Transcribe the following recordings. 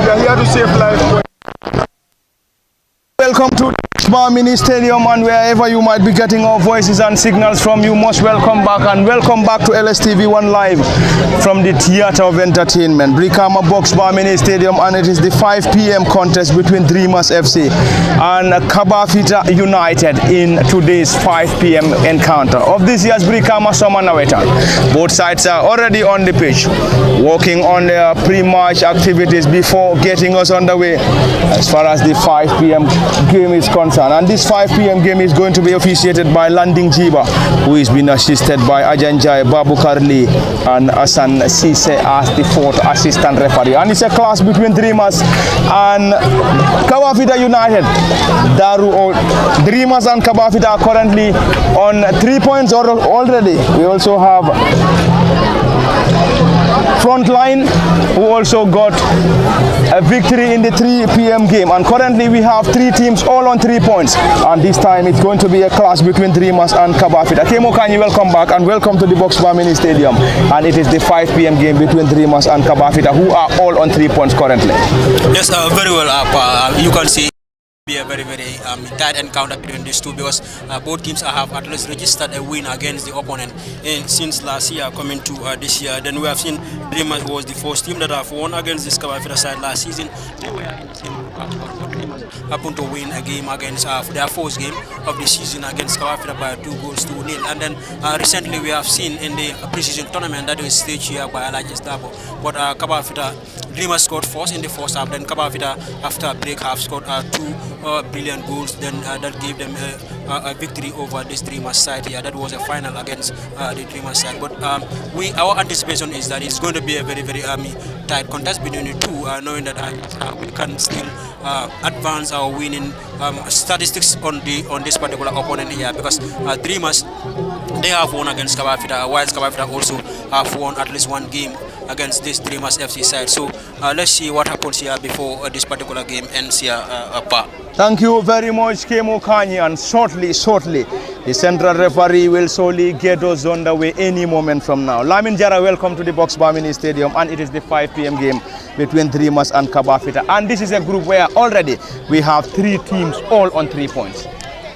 We are here to save lives. Welcome to Bar Mini Stadium, and wherever you might be getting our voices and signals from, you most welcome back, and welcome back to LSTV1 Live from the Theatre of Entertainment, Brikama Box Bar Mini Stadium, and it is the 5 p.m. contest between Dreamers FC and Kabafita United in today's 5 p.m. encounter of this year's Brikama Summer Nawettan. Both sides are already on the pitch, working on their pre-match activities before getting us underway as far as the 5 p.m. game is concerned. And this 5 p.m. game is going to be officiated by Landing Jiba, who is being assisted by Ajanjai Babu Karli and Asan Sise as the fourth assistant referee. And it's a clash between Dreamers and Kabafita United. Dreamers and Kabafita are currently on 3 points already. We also have Floodlight, who also got a victory in the 3 p.m. game, and currently we have 3 teams all on 3 points, and this time it's going to be a clash between Dreamers and Kabafita. Kemo Kanyi, welcome back and welcome to the Box Bar Mini Stadium, and it is the 5 p.m. game between Dreamers and Kabafita, who are all on 3 points currently. Yes, very well up. You can see be a very tight encounter between these two, because both teams have at least registered a win against the opponent since last year coming to this year. Then we have seen Dreamers was the first team that have won against this Kabafita side last season. They were in the same happened to win a game against their first game of the season against Kabafita by 2-0. And then recently we have seen in the preseason tournament that was staged here by Alajis Dabo, but Kabafita Dreamers scored first in the first half, then Kabafita after a break half scored 2 brilliant goals, then that gave them a victory over this Dreamers side here. That was a final against the Dreamers side. But our anticipation is that it's going to be a very tight contest between the two, knowing that we can still advance our winning statistics on this particular opponent here, because Dreamers, they have won against Kabafita, whilst Kabafita also have won at least one game against this Dreamers FC side. So let's see what happens here before this particular game ends here. Thank you very much, Kemo Kanyi, and shortly, the central referee will solely get us on the way any moment from now. Lamin Jara, welcome to the Box Bar Mini Stadium, and it is the 5 p.m. game between Dreamers and Kabafita. And this is a group where already we have 3 teams all on 3 points.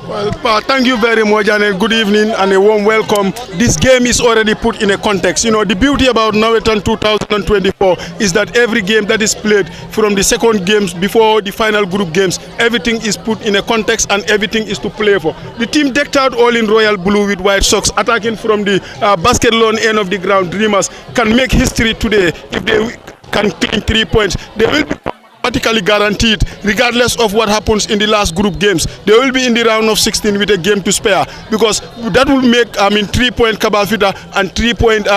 Well, thank you very much, and a good evening and a warm welcome. This game is already put in a context. You know, the beauty about Nawettan 2024 is that every game that is played from the second games before the final group games, everything is put in a context and everything is to play for. The team decked out all in royal blue with white socks, attacking from the basket lawn end of the ground. Dreamers can make history today if they can clean 3 points. They will be practically guaranteed, regardless of what happens in the last group games. They will be in the round of 16 with a game to spare, because that will make 3 point Kabafita and 3 point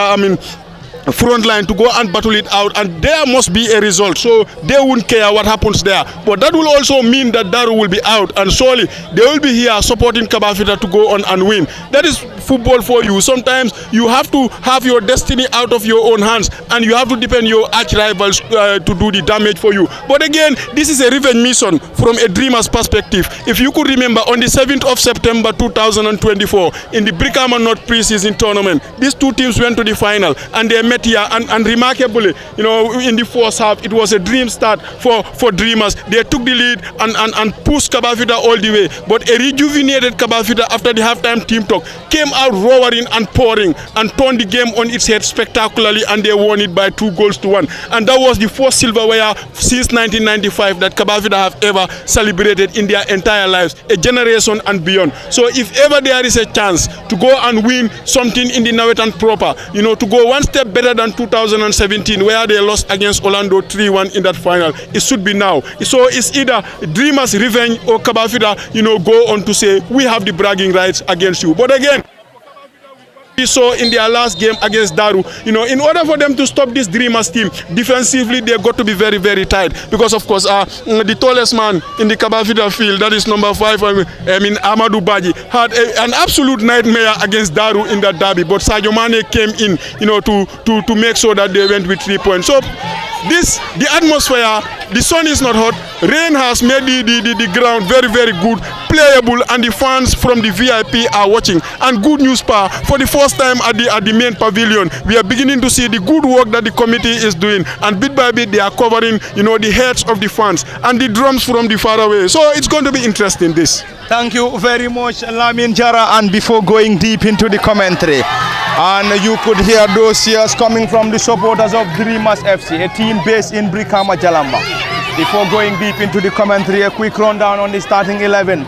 front line to go and battle it out, and there must be a result, so they won't care what happens there. But that will also mean that Daru will be out, and surely they will be here supporting Kabafita to go on and win. That is football for you. Sometimes you have to have your destiny out of your own hands, and you have to depend your arch rivals to do the damage for you. But again, this is a revenge mission from a Dreamer's perspective. If you could remember, on the 7th of September 2024 in the Brikama North preseason tournament, these two teams went to the final, and they met here, and remarkably, you know, in the first half, it was a dream start for Dreamers. They took the lead and pushed Kabafita all the way. But a rejuvenated Kabafita, after the halftime team talk, came out roaring and pouring and turned the game on its head spectacularly, and they won it by 2-1. And that was the first silverware since 1995 that Kabafita have ever celebrated in their entire lives, a generation and beyond. So if ever there is a chance to go and win something in the Nawettan proper, you know, to go one step better than 2017, where they lost against Orlando 3-1 in that final, it should be now. So it's either Dreamers revenge or Kabafita, you know, go on to say we have the bragging rights against you. But again, we saw in their last game against Daru, you know, in order for them to stop this Dreamers team, defensively they got to be very tight, because of course the tallest man in the Kabafita field, that is number 5, Amadou Badji, had an absolute nightmare against Daru in that derby, but Sadio Mane came in, you know, to make sure that they went with 3 points. So the atmosphere, the sun is not hot, rain has made the ground very, very good, playable, and the fans from the VIP are watching. And good news, Pa, for the first time at the main pavilion, we are beginning to see the good work that the committee is doing, and bit by bit they are covering, the heads of the fans and the drums from the far away. So it's going to be interesting, this. Thank you very much, Lamin Jara. And before going deep into the commentary, and you could hear those cheers coming from the supporters of Dreamers FC, a team based in Brikama, Jalamba. Before going deep into the commentary, a quick rundown on the starting 11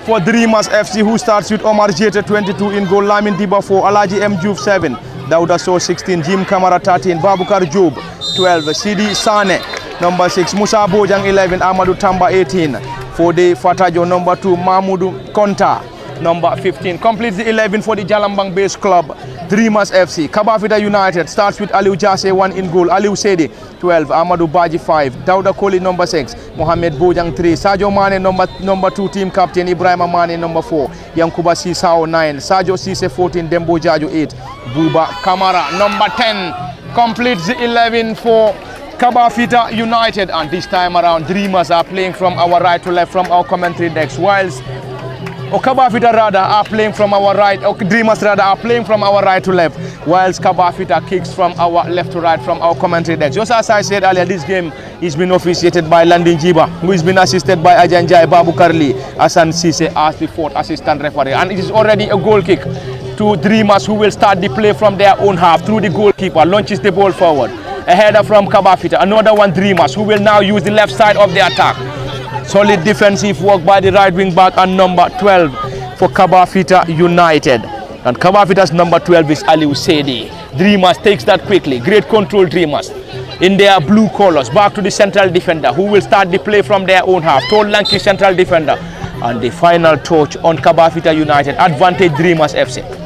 for Dreamers FC, who starts with Omar Jete 22 in goal, Lamin Diba 4, Alaji M Juve 7, Dauda So 16, Jim Kamara 13, Babukar Job 12, Sidi Sane number 6, Musa Bojang 11, Amadou Tamba 18, Fode Fatajo number 2, Mahmoudou Konta number 15. Completes the 11 for the Jalambang based club, Dreamers FC. Kabafita United starts with Aliou Jase 1 in goal, Aliou Sedi 12, Amadou Baji 5, Dauda Koli number 6, Mohamed Bojang 3, Sadio Mane number 2, team captain, Ibrahima Mane number 4, Yankuba Sisao 9, Sadio Sise 14, Dembo Jaju 8, Buba Kamara number 10. Completes the 11 for Kabafita United, and this time around Dreamers are playing from our right to left from our commentary decks, whilst Kabafita rather are playing from our right, Dreamers rather are playing from our right to left, whilst Kabafita kicks from our left to right from our commentary decks. Just as I said earlier, this game is been officiated by Landin Jiba, who has been assisted by Ajanjai Babu Karli, Asan Sise as the fourth assistant referee, and it is already a goal kick to Dreamers, who will start the play from their own half through the goalkeeper, launches the ball forward. A header from Kabafita, another one Dreamers, who will now use the left side of the attack. Solid defensive work by the right wing back and number 12 for Kabafita United. And Kabafita's number 12 is Aliou Sedi. Dreamers takes that quickly. Great control, Dreamers. In their blue colors, back to the central defender, who will start the play from their own half. Tall, lanky central defender. And the final touch on Kabafita United. Advantage Dreamers FC.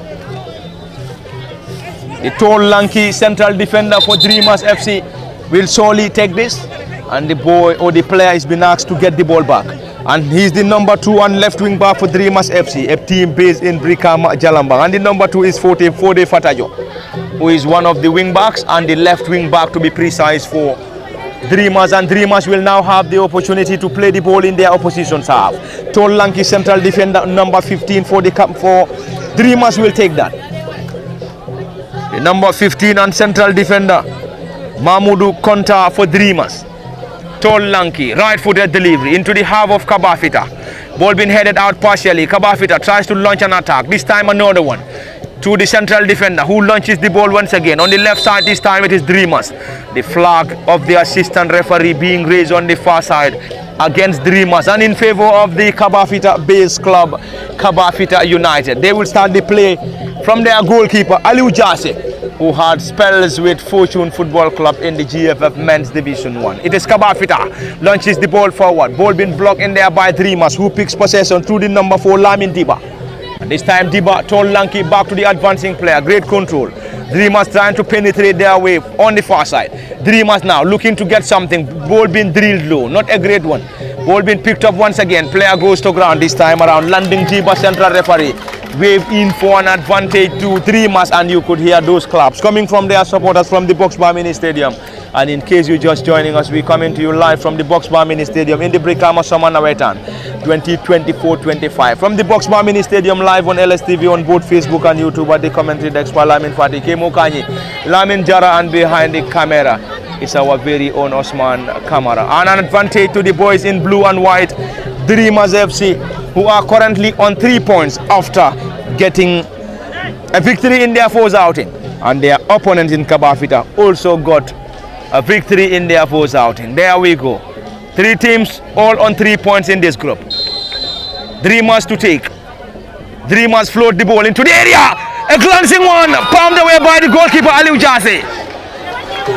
The tall, lanky central defender for Dreamers FC will surely take this, and the boy or the player is being asked to get the ball back. And he's the number 2 and left wing back for Dreamers FC, a team based in Brikama, Jalambang. And the number 2 is Fode Fatajo, who is one of the wing backs and the left wing back, to be precise, for Dreamers. And Dreamers will now have the opportunity to play the ball in their opposition's half. Tall, lanky central defender number 15 for Dreamers will take that. The number 15 and central defender Mahmoudou Konta for Dreamers. Tall, lanky, right-footed delivery into the half of Kabafita. Ball being headed out partially. Kabafita tries to launch an attack. This time another one to the central defender, who launches the ball once again. On the left side this time it is Dreamers. The flag of the assistant referee being raised on the far side against Dreamers and in favor of the Kabafita base club, Kabafita United. They will start the play from their goalkeeper, Aliou Jase, who had spells with Fortune Football Club in the GFF Men's Division 1. It is Kabafita, launches the ball forward. Ball being blocked in there by Dreamers, who picks possession through the number 4, Lamin Diba. And this time Diba, tall, lanky, back to the advancing player. Great control. Dreamers trying to penetrate their way on the far side. Dreamers now looking to get something. Ball being drilled low, not a great one. Ball being picked up once again. Player goes to ground this time around. Landing Jiba, central referee. Wave in for an advantage to Dreamers, and you could hear those claps coming from their supporters from the Box Bar Mini Stadium. And in case you're just joining us, we're coming to you live from the Box Bar Mini Stadium in the Brikama Summer Nawettan 2024-25. From the Box Bar Mini Stadium, live on LSTV on both Facebook and YouTube at the commentary desk for Lamin Fati, Kemo Kanyi, Lamin Jara, and behind the camera is our very own Osman Kamara. And an advantage to the boys in blue and white, Dreamers FC, who are currently on 3 points after getting a victory in their fourth outing. And their opponents in Kabafita also got a victory in their fourth outing. There we go. 3 teams all on 3 points in this group. Dreamers to take. Dreamers float the ball into the area. A glancing one, palmed away by the goalkeeper Aliou Jase.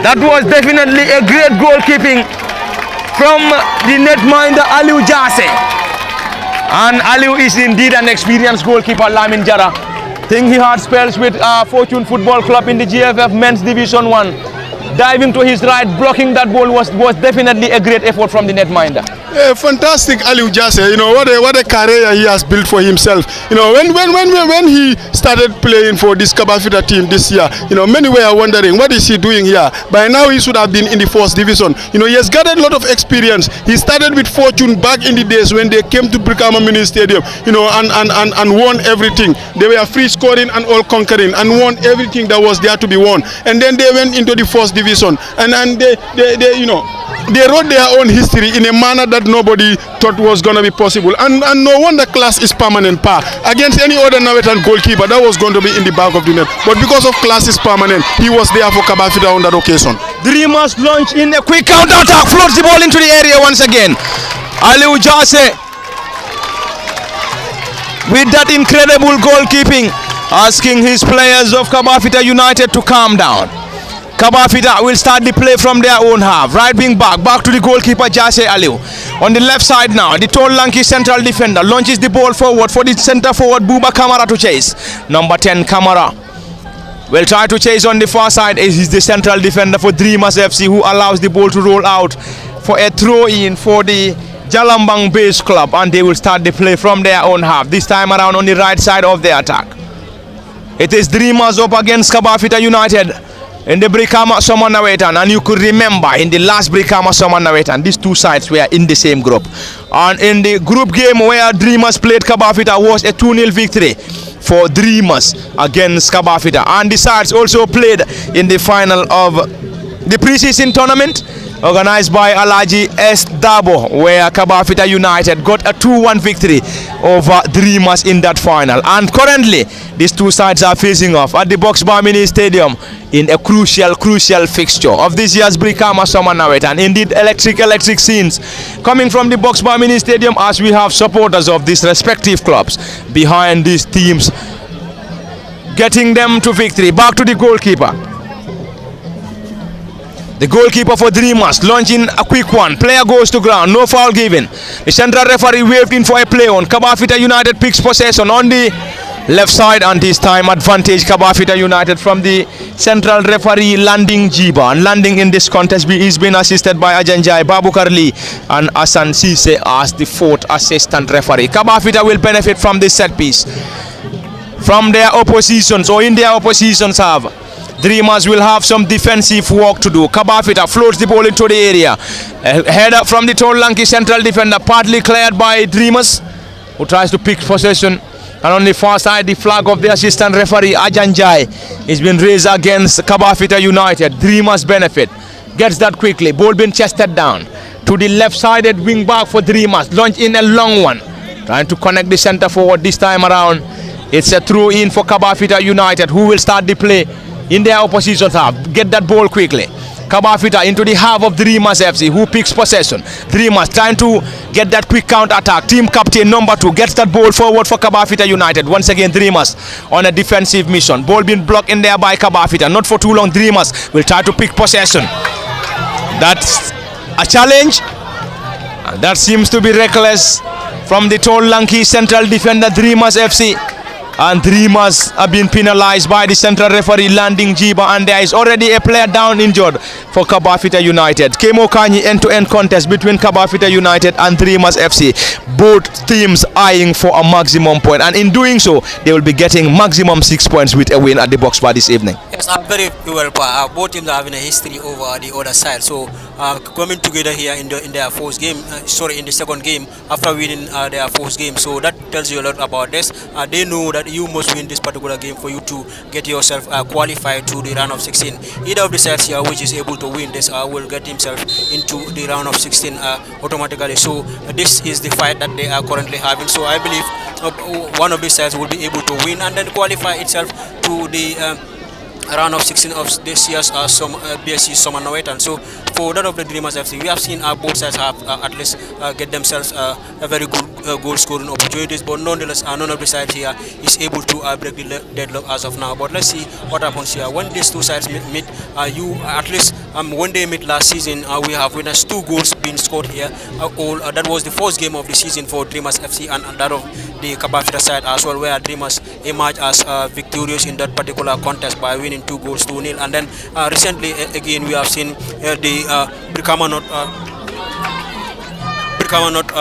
That was definitely a great goalkeeping from the netminder Aliou Jase. And Aliou is indeed an experienced goalkeeper, Lamin Jara. Think he had spells with Fortune Football Club in the GFF Men's Division 1. Diving to his right, blocking that ball was definitely a great effort from the netminder. Fantastic Aliou Jasseh, you know, what a career he has built for himself. You know, when he started playing for this Kabafita team this year, you know, many were wondering what is he doing here. By now he should have been in the first division. You know, he has gathered a lot of experience. He started with Fortune back in the days when they came to Brikama Mini Stadium, you know, and won everything. They were free scoring and all conquering and won everything that was there to be won. And then they went into the first division and they you know, they wrote their own history in a manner that nobody thought was going to be possible. And no wonder class is permanent par. Against any other Nawettan goalkeeper, that was going to be in the back of the net. But because of class is permanent, he was there for Kabafita on that occasion. Dreamers launch in a quick counter attack, floats the ball into the area once again. Aliou Jasseh with that incredible goalkeeping, asking his players of Kabafita United to calm down. Kabafita will start the play from their own half. Right wing back to the goalkeeper Jasseh Aliou. On the left side now, the tall lanky central defender launches the ball forward for the centre forward Buba Kamara to chase. Number 10 Kamara will try to chase on the far side. Is the central defender for Dreamers FC, who allows the ball to roll out for a throw in for the Jalambang base club, and they will start the play from their own half. This time around on the right side of the attack. It is Dreamers up against Kabafita United in the Brikama Summer Nawettan, and you could remember in the last Brikama Summer Nawettan, these two sides were in the same group. And in the group game where Dreamers played Kabafita was a 2-0 victory for Dreamers against Kabafita. And the sides also played in the final of the preseason tournament organized by Alaji S. Dabo, where Kabafita United got a 2-1 victory over Dreamers in that final. And currently, these two sides are facing off at the Boxbar Mini Stadium in a crucial fixture of this year's Brikama Summer Nawettan. Indeed, electric scenes coming from the Boxbar Mini Stadium as we have supporters of these respective clubs behind these teams, getting them to victory. Back to the goalkeeper. The goalkeeper for Dreamers launching a quick one. Player goes to ground. No foul given. The central referee waved in for a play on. Kabafita United picks possession on the left side, and this time advantage Kabafita United from the central referee Landing Jiba. And landing in this contest is being assisted by Ajanjai Babukar Lee and Asan Sise as the fourth assistant referee. Kabafita will benefit from this set piece from their oppositions, or in their oppositions have. Dreamers will have some defensive work to do. Kabafita floats the ball into the area. A header from the tall lanky central defender, partly cleared by Dreamers, who tries to pick possession. And on the far side, the flag of the assistant referee Ajanjai is being raised against Kabafita United. Dreamers benefit. Gets that quickly. Ball being chested down to the left-sided wing back for Dreamers. Launch in a long one. Trying to connect the centre forward this time around. It's a throw in for Kabafita United, who will start the play in their opposition half. Get that ball quickly. Kabafita into the half of Dreamers FC, who picks possession. Dreamers trying to get that quick counter attack. Team captain number 2 gets that ball forward for Kabafita United. Once again, Dreamers on a defensive mission. Ball being blocked in there by Kabafita. Not for too long. Dreamers will try to pick possession. That's a challenge, and that seems to be reckless from the tall lanky central defender Dreamers FC. And Dreamers have been penalized by the central referee Landing Jiba, and there is already a player down injured for Kabafita United. Kemo Kanyi end-to-end contest between Kabafita United and Dreamers FC. Both teams eyeing for a maximum point, and in doing so, they will be getting maximum 6 points with a win at the box bar this evening. Yes, very well. Both teams are having a history over the other side. So coming together here in their first game, in the second game after winning their first game. So that tells you a lot about this. They know that you must win this particular game for you to get yourself qualified to the round of 16. Either of the sides here which is able to win this will get himself into the round of 16 automatically. So this is the fight that they are currently having. So I believe one of the sides will be able to win and then qualify itself to the round of 16 of this year's BSC Summer Nawettan. So for that of the Dreamers FC, we have seen both sides have at least get themselves a very good goal scoring opportunities, but nonetheless none of the sides here is able to break the deadlock as of now. But let's see what happens here when these two sides meet. You at least when they met last season, we have witnessed 2 goals being scored here. That was the first game of the season for Dreamers FC and that of the Kabafita side as well, where Dreamers emerged as victorious in that particular contest by winning 2 goals to 0. And then Recently again we have seen the Brikama Brikama not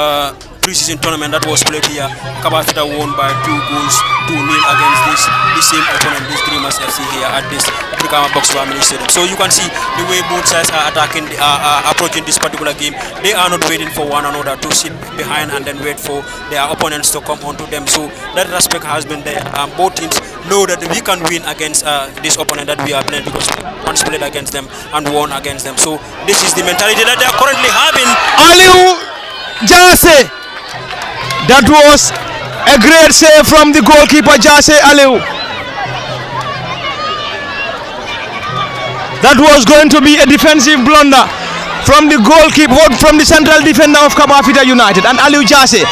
pre-season tournament that was played here. Kabafita won by 2 goals to 0 against this same opponent, this Dreamers FC here at this Brikama Box Bar Mini Stadium. So you can see the way both sides are attacking, approaching this particular game. They are not waiting for one another to sit behind and then wait for their opponents to come onto them. So that respect has been there. Both teams know that we can win against this opponent that we are playing because we once played against them and won against them. So this is the mentality that they are currently having. Aliu Jase. That was a great save from the goalkeeper Jase Aliu. That was going to be a defensive blunder from the goalkeeper, from the central defender of Kabafita United, and Aliu Jase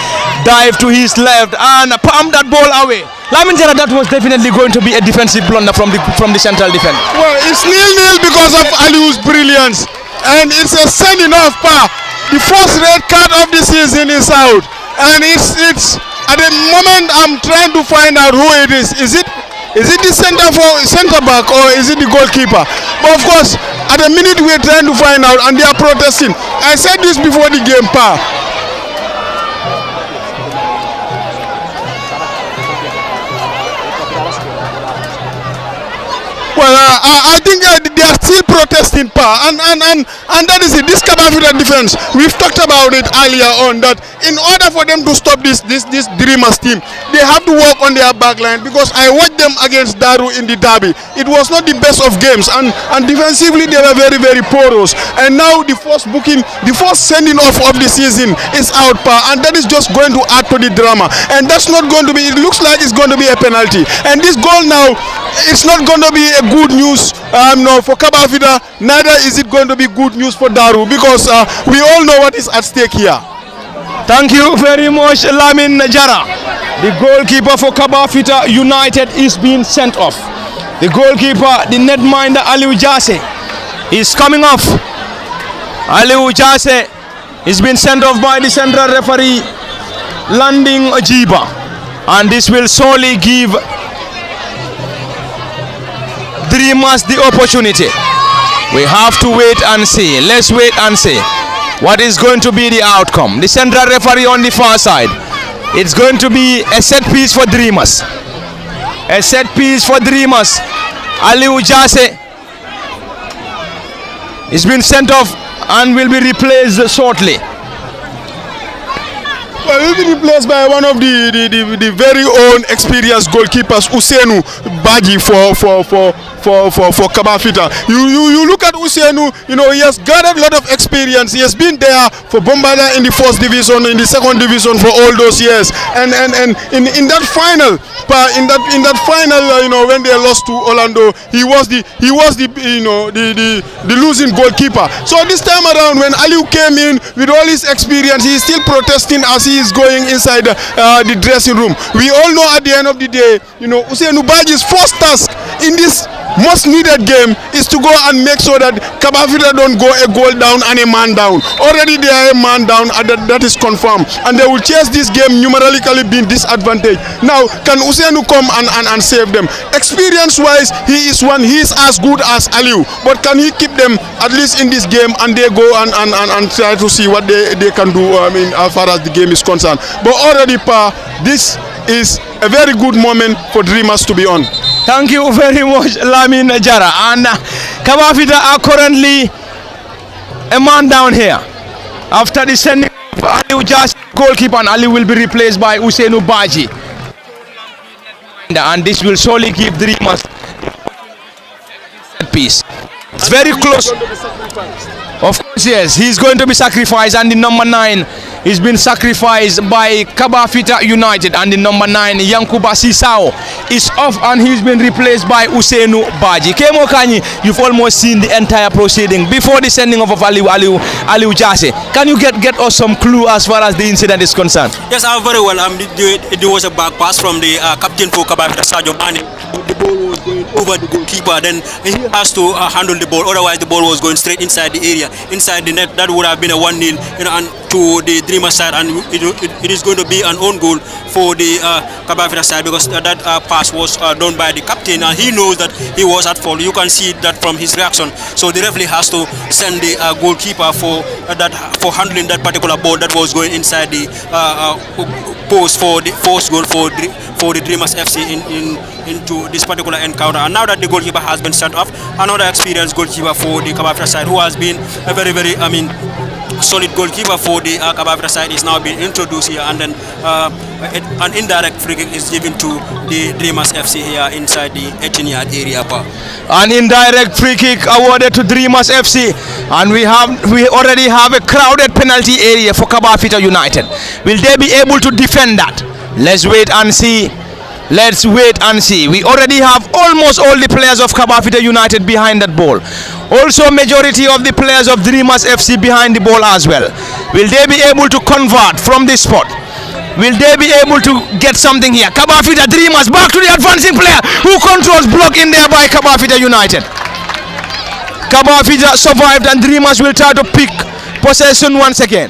dived to his left and palmed that ball away. Lamin Jara, that was definitely going to be a defensive blunder from the central defender. Well, it's 0-0 because of Aliu's brilliance, and it's a sending off par. The first red card of the season is out. And it's at the moment I'm trying to find out who it is. Is it the center back or is it the goalkeeper? But of course, at the minute we're trying to find out and they are protesting. I said this before the game, Pa. Well, I think they are still protesting, Pa, and that is it. This Kabafita defense, we've talked about it earlier on, that in order for them to stop this Dreamers team, they have to work on their back line, because I watched them against Daru in the derby. It was not the best of games, and defensively they were very, very porous. And now the first sending off of the season is out, Pa, and that is just going to add to the drama. And that's not going to be, it looks like it's going to be a penalty. And this goal now, it's not going to be a good news no, for Kabafita, neither is it going to be good news for Daru, because we all know what is at stake here. Thank you very much, Lamin Jara. The goalkeeper for Kabafita United is being sent off. The goalkeeper, the netminder Aliu Jase, is coming off. Aliu Jase is being sent off by the central referee, Landing Ojiba, and this will solely give Dreamers the opportunity. We have to wait and see. Let's wait and see what is going to be the outcome. The central referee on the far side. It's going to be a set piece for Dreamers. A set piece for Dreamers. Aliu Jase is being sent off and will be replaced shortly. Well, he will be replaced by one of the very own experienced goalkeepers, Usenu Baji for Kabafita. You look at Usenu, you know, he has gathered a lot of experience. He has been there for Bombardier in the first division, in the second division for all those years. And in that final, you know, when they lost to Orlando, he was the losing goalkeeper. So this time around, when Aliu came in with all his experience, he is still protesting as he is going inside the dressing room. We all know at the end of the day, you know, Usenu Baji's first task in this most needed game is to go and make sure that Kabafita don't go a goal down and a man down. Already they are a man down, and that is confirmed, and they will chase this game numerically being disadvantaged. Now, can Usenu come and save them? Experience wise, he is as good as Aliu, but can he keep them at least in this game, and they go and try to see what they can do, I mean, as far as the game is concerned. But already, Pa, this is a very good moment for Dreamers to be on. Thank you very much, Lamin Jara. And Kabafita are currently a man down here. After the sending of Aliu Jase, goalkeeper, and Ali will be replaced by Usenu Baji. And this will surely give Dreamers a piece. It's very close. Of course, yes, he's going to be sacrificed, and the number 9 is been sacrificed by Kabafita United, and the number 9, Yankuba Sisao, is off, and he's been replaced by Usenu Baji. Kemo Kanyi, you've almost seen the entire proceeding before the sending off of Aliu Jase. Can you get us some clue as far as the incident is concerned? Yes, very well. There was a back pass from the captain for Kabafita, Sadio Mane. The ball was going over the goalkeeper, then he has to handle the ball, otherwise the ball was going straight inside the area, inside the net. That would have been a 1-0, you know, and to the Dreamer side, and it is going to be an own goal for the Kabafita side, because that pass was done by the captain, and he knows that he was at fault. You can see that from his reaction. So the referee has to send the goalkeeper for handling that particular ball that was going inside the post for the first goal for the Dreamers FC into this particular encounter. And now that the goalkeeper has been sent off, another experienced goalkeeper for the Kabafita side, who has been a very solid goalkeeper for the Kabafita side, is now being introduced here, and then an indirect free kick is given to the Dreamers FC here inside the 18-yard area. An indirect free kick awarded to Dreamers FC, and we already have a crowded penalty area for Kabafita United. Will they be able to defend that? Let's wait and see. Let's wait and see. We already have almost all the players of Kabafita United behind that ball. Also, majority of the players of Dreamers FC behind the ball as well. Will they be able to convert from this spot? Will they be able to get something here? Kabafita Dreamers back to the advancing player who controls block in there by Kabafita United. Kabafita survived, and Dreamers will try to pick possession once again.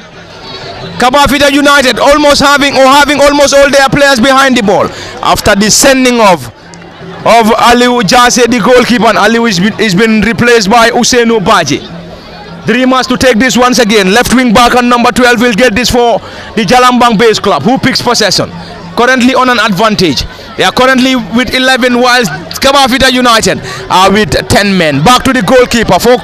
Kabafita United having almost all their players behind the ball after the sending of Aliu Jase, the goalkeeper, and Aliu is been replaced by Usainu Baji. Dreamers to take this once again. Left wing back on number 12 will get this for the Jalambang base club, who picks possession. Currently on an advantage. They are currently with 11, whilst Kabafita United are with 10 men. Back to the goalkeeper for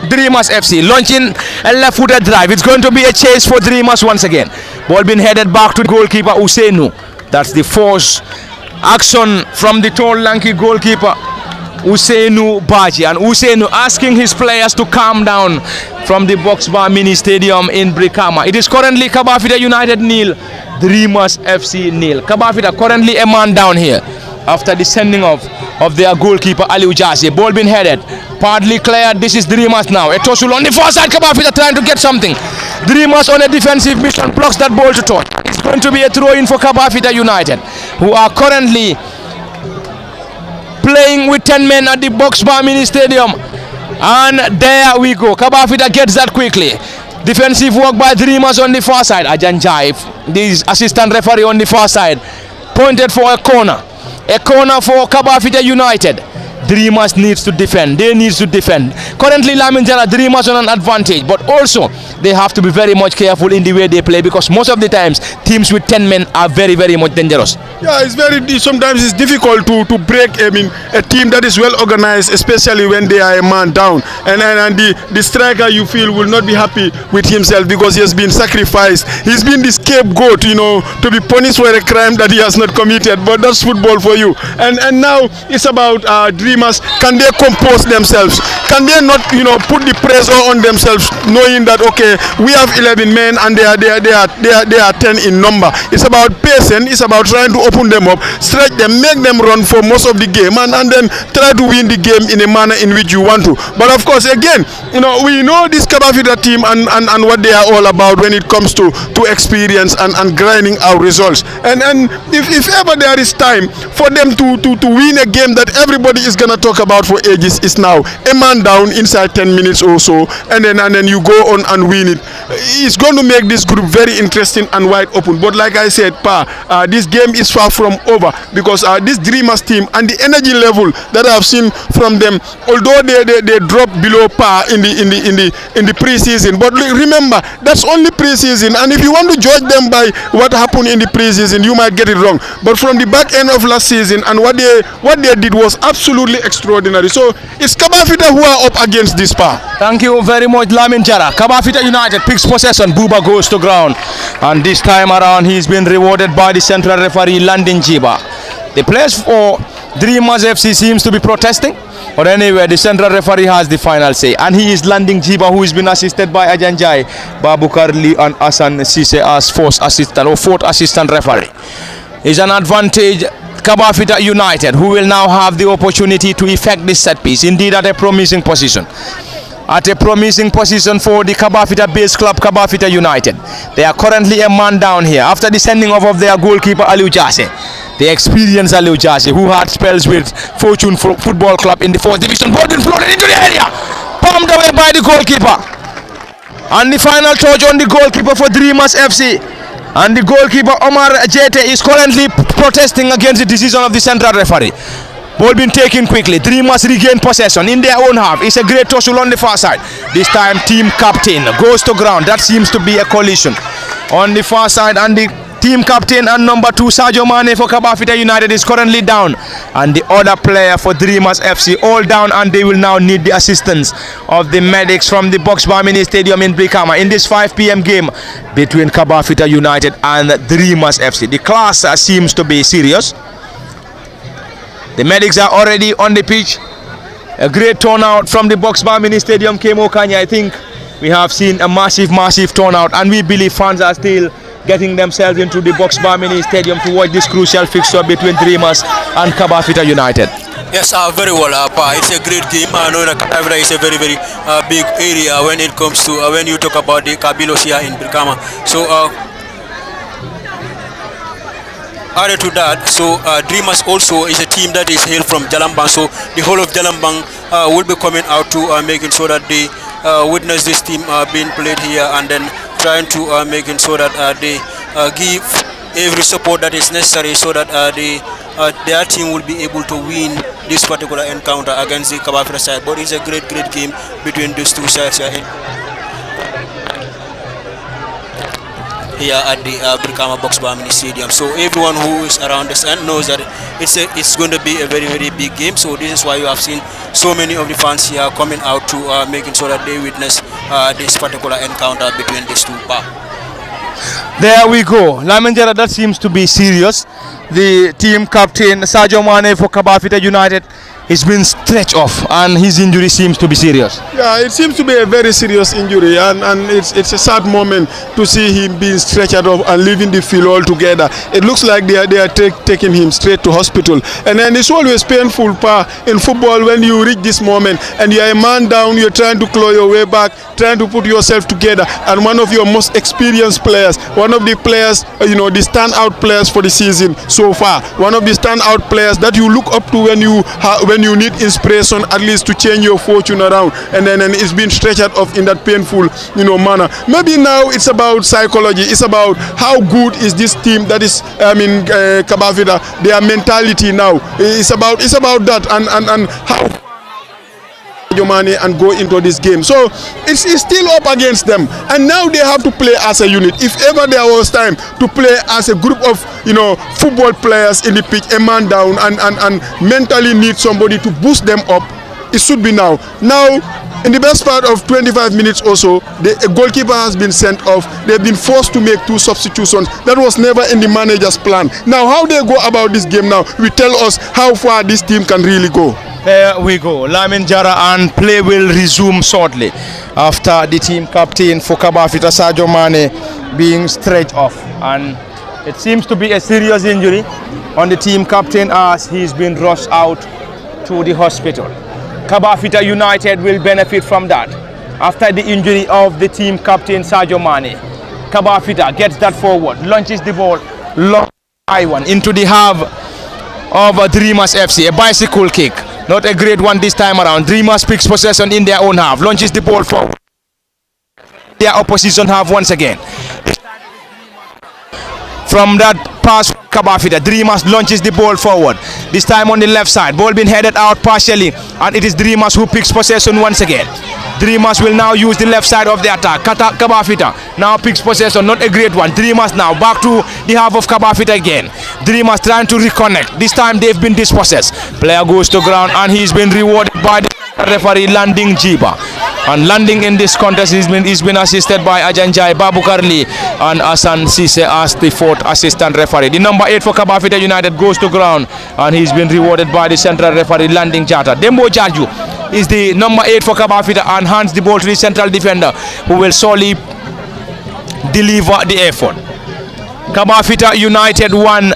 Dreamers FC, launching a left-footed drive. It's going to be a chase for Dreamers once again. Ball being headed back to the goalkeeper Usainu. That's the force action from the tall, lanky goalkeeper Usainu Baji, and Usainu asking his players to calm down from the Box Bar Mini Stadium in Brikama. It is currently Kabafita United nil, Dreamers FC nil. Kabafita currently a man down here after the sending of their goalkeeper Aliu Jase. Ball being headed, partly cleared. This is Dreamers now. A tussle on the far side. Kabafita trying to get something. Dreamers on a defensive mission blocks that ball to touch. It's going to be a throw in for Kabafita United, who are currently playing with 10 men at the Box Bar Mini Stadium. And there we go. Kabafita gets that quickly. Defensive work by Dreamers on the far side. Ajan Jaif, the assistant referee on the far side, pointed for a corner. A corner for Kabafita United. Dreamers needs to defend. They need to defend. Currently, Laminjara, Dreamers on an advantage, but also they have to be very much careful in the way they play, because most of the times teams with 10 men are very, very much dangerous. Yeah, sometimes it's difficult to break. A team that is well organized, especially when they are a man down, and the striker, you feel, will not be happy with himself because he has been sacrificed. He's been the scapegoat, to be punished for a crime that he has not committed. But that's football for you. And now it's about Dreamers. Can they compose themselves? Can they not, put the pressure on themselves, knowing that okay, we have 11 men and they are 10 in number. It's about patience. It's about trying to open them up, stretch them, make them run for most of the game, and then try to win the game in a manner in which you want to. But of course, again, we know this Kabafita team and what they are all about when it comes to experience and grinding out results. And if ever there is time for them to win a game that everybody is gonna talk about for ages, is now. A man down inside 10 minutes or so, and then you go on and win it. It's going to make this group very interesting and wide open. But like I said, this game is far from over, because this Dreamers team and the energy level that I have seen from them, although they dropped below par in the preseason, but remember, that's only preseason, and if you want to judge them by what happened in the preseason, you might get it wrong. But from the back end of last season, and what they did was absolutely extraordinary. So it's Kabafita who are up against this par. Thank you very much, Lamin Jara. Kabafita United picks possession. Buba goes to ground, and this time around he's been rewarded by the central referee Landin Jiba. The players for Dreamers FC seems to be protesting, but anyway, the central referee has the final say, and he is Landing Jiba, who has been assisted by Ajanjai, Babukar Lee and Asan Sise as fourth assistant referee. It's an advantage Kabafita United, who will now have the opportunity to effect this set piece, indeed at a promising position. At a promising position for the Kabafita base club, Kabafita United. They are currently a man down here after the sending off of their goalkeeper Aliu Jase. The experienced Aliu Jase, who had spells with Fortune Football Club in the 4th division. Ball been floated into the area, palmed away by the goalkeeper. And the final touch on the goalkeeper for Dreamers FC. And the goalkeeper Omar Jete is currently protesting against the decision of the central referee. Ball being taken quickly. Dreamers regain possession in their own half. It's a great tussle on the far side. This time team captain goes to ground. That seems to be a collision on the far side, and the team captain and number 2 Sadio Mane for Kabafita United is currently down, and the other player for Dreamers FC all down, and they will now need the assistance of the medics from the Boxbar Mini Stadium in Brikama in this 5 p.m. game between Kabafita United and Dreamers FC. The clash seems to be serious. The medics are already on the pitch. A great turnout from the Boxbar Mini Stadium, Kemo Kanya. I think we have seen a massive turnout, and we believe fans are still getting themselves into the Boxbar Mini Stadium to watch this crucial fixture between Dreamers and Kabafita United. Yes, very well. It's a great game. I know that Kabafita is a very big area when it comes to when you talk about the Kabilos here in Brikama. So added to that, so Dreamers also is a team that is hailed from Jalambang, so the whole of Jalambang will be coming out to making sure that they witness this team being played here, and then trying to making sure that they give every support that is necessary so that their team will be able to win this particular encounter against the Kabafita side. But it's a great game between these two sides here at the Brikama Boxbar Mini Stadium. So everyone who is around this end knows that it's going to be a very big game. So this is why you have seen so many of the fans here coming out to making sure that they witness this particular encounter between these two parts. There we go. Lamanjara, that seems to be serious. The team captain Sadio Mane for Kabafita United is been stretched off, and his injury seems to be serious. Yeah, it seems to be a very serious injury, and it's a sad moment to see him being stretched off and leaving the field altogether. It looks like they are taking him straight to hospital, and then it's always painful in football when you reach this moment and you are a man down, you're trying to claw your way back, trying to put yourself together, and one of your most experienced players, one of the players, the standout players for the season so far, one of the standout players that you look up to when you need inspiration, at least to change your fortune around, and then it's been stretched off in that painful manner. Maybe now it's about psychology, it's about how good is this team that is Kabafita, their mentality now, it's about that, and how money and go into this game. So it's still up against them, and now they have to play as a unit. If ever there was time to play as a group of football players in the pitch, a man down, and mentally need somebody to boost them up, it should be now. In the best part of 25 minutes or so, a goalkeeper has been sent off. They've been forced to make 2 substitutions. That was never in the manager's plan. Now how they go about this game now will tell us how far this team can really go. There we go, Lamin Jara, and play will resume shortly after the team captain for Kabafita, Sadio Mane, being stretched off, and it seems to be a serious injury on the team captain as he's been rushed out to the hospital. Kabafita United will benefit from that after the injury of the team captain Sadio Mane. Kabafita gets that forward, launches the ball, long high one into the half of Dreamers FC, a bicycle kick. Not a great one this time around. Dreamers picks possession in their own half, launches the ball forward. Their opposition half once again. From that pass, Kabafita, Dreamers launches the ball forward. This time on the left side, ball being headed out partially, and it is Dreamers who picks possession once again. Dreamers will now use the left side of the attack. Kabafita now picks possession, not a great one. Dreamers now back to the half of Kabafita again. Dreamers trying to reconnect. This time they've been dispossessed. Player goes to ground, and he's been rewarded by the referee Landing Jiba. And landing in this contest he's been assisted by Ajanjai Babukarli and Asan Sise as the 4th assistant referee. The number 8 for Kabafita United goes to ground, and he's been rewarded by the central referee Landing Jata. Dembo Jaju is the number 8 for Kabafita and hands the ball to the central defender, who will solely deliver the effort. Kabafita United 1,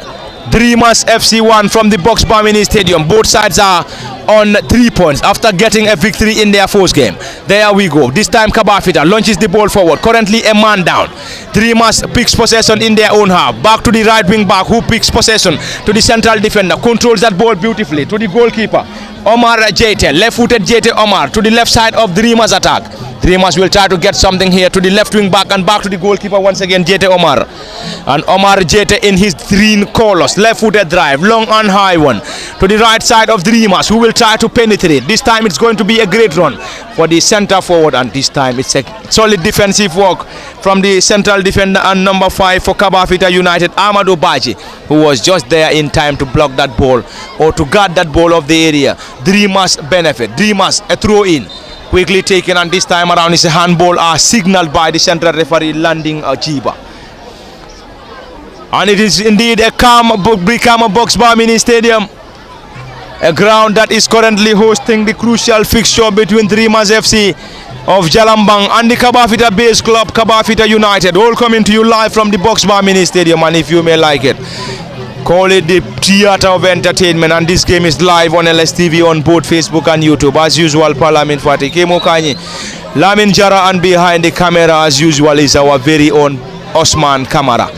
Dreamers FC 1 from the Boxbar Mini Stadium. Both sides are on 3 points after getting a victory in their first game. There we go. This time Kabafita launches the ball forward. Currently a man down. Dreamers picks possession in their own half. Back to the right wing back, who picks possession to the central defender. Controls that ball beautifully to the goalkeeper Omar Jete. Left-footed Jete Omar to the left side of Dreamers attack. Dreamers will try to get something here to the left wing back and back to the goalkeeper once again, Jete Omar. And Omar Jete in his green colors, left-footed drive, long and high one to the right side of Dreamers, who will try to penetrate. This time it's going to be a great run for the centre forward, and this time it's a solid defensive work from the central defender and number 5 for Kabafita United, Amadou Baji, who was just there in time to block that ball or to guard that ball of the area. Dreamers benefit. Dreamers a throw in. Quickly taken, and this time around is a handball signaled by the central referee landing Jiba. And it is indeed a Brikama Boxbar Mini Stadium, a ground that is currently hosting the crucial fixture between Dreamers FC of Jalambang and the Kabafita base club, Kabafita United. All coming to you live from the Boxbar Mini Stadium, and if you may like it, call it the theater of entertainment. And this game is live on LSTV on both Facebook and YouTube. As usual, Parliament Fati Kemo Kanyi, Lamin Jara, and behind the camera as usual is our very own Osman Kamara.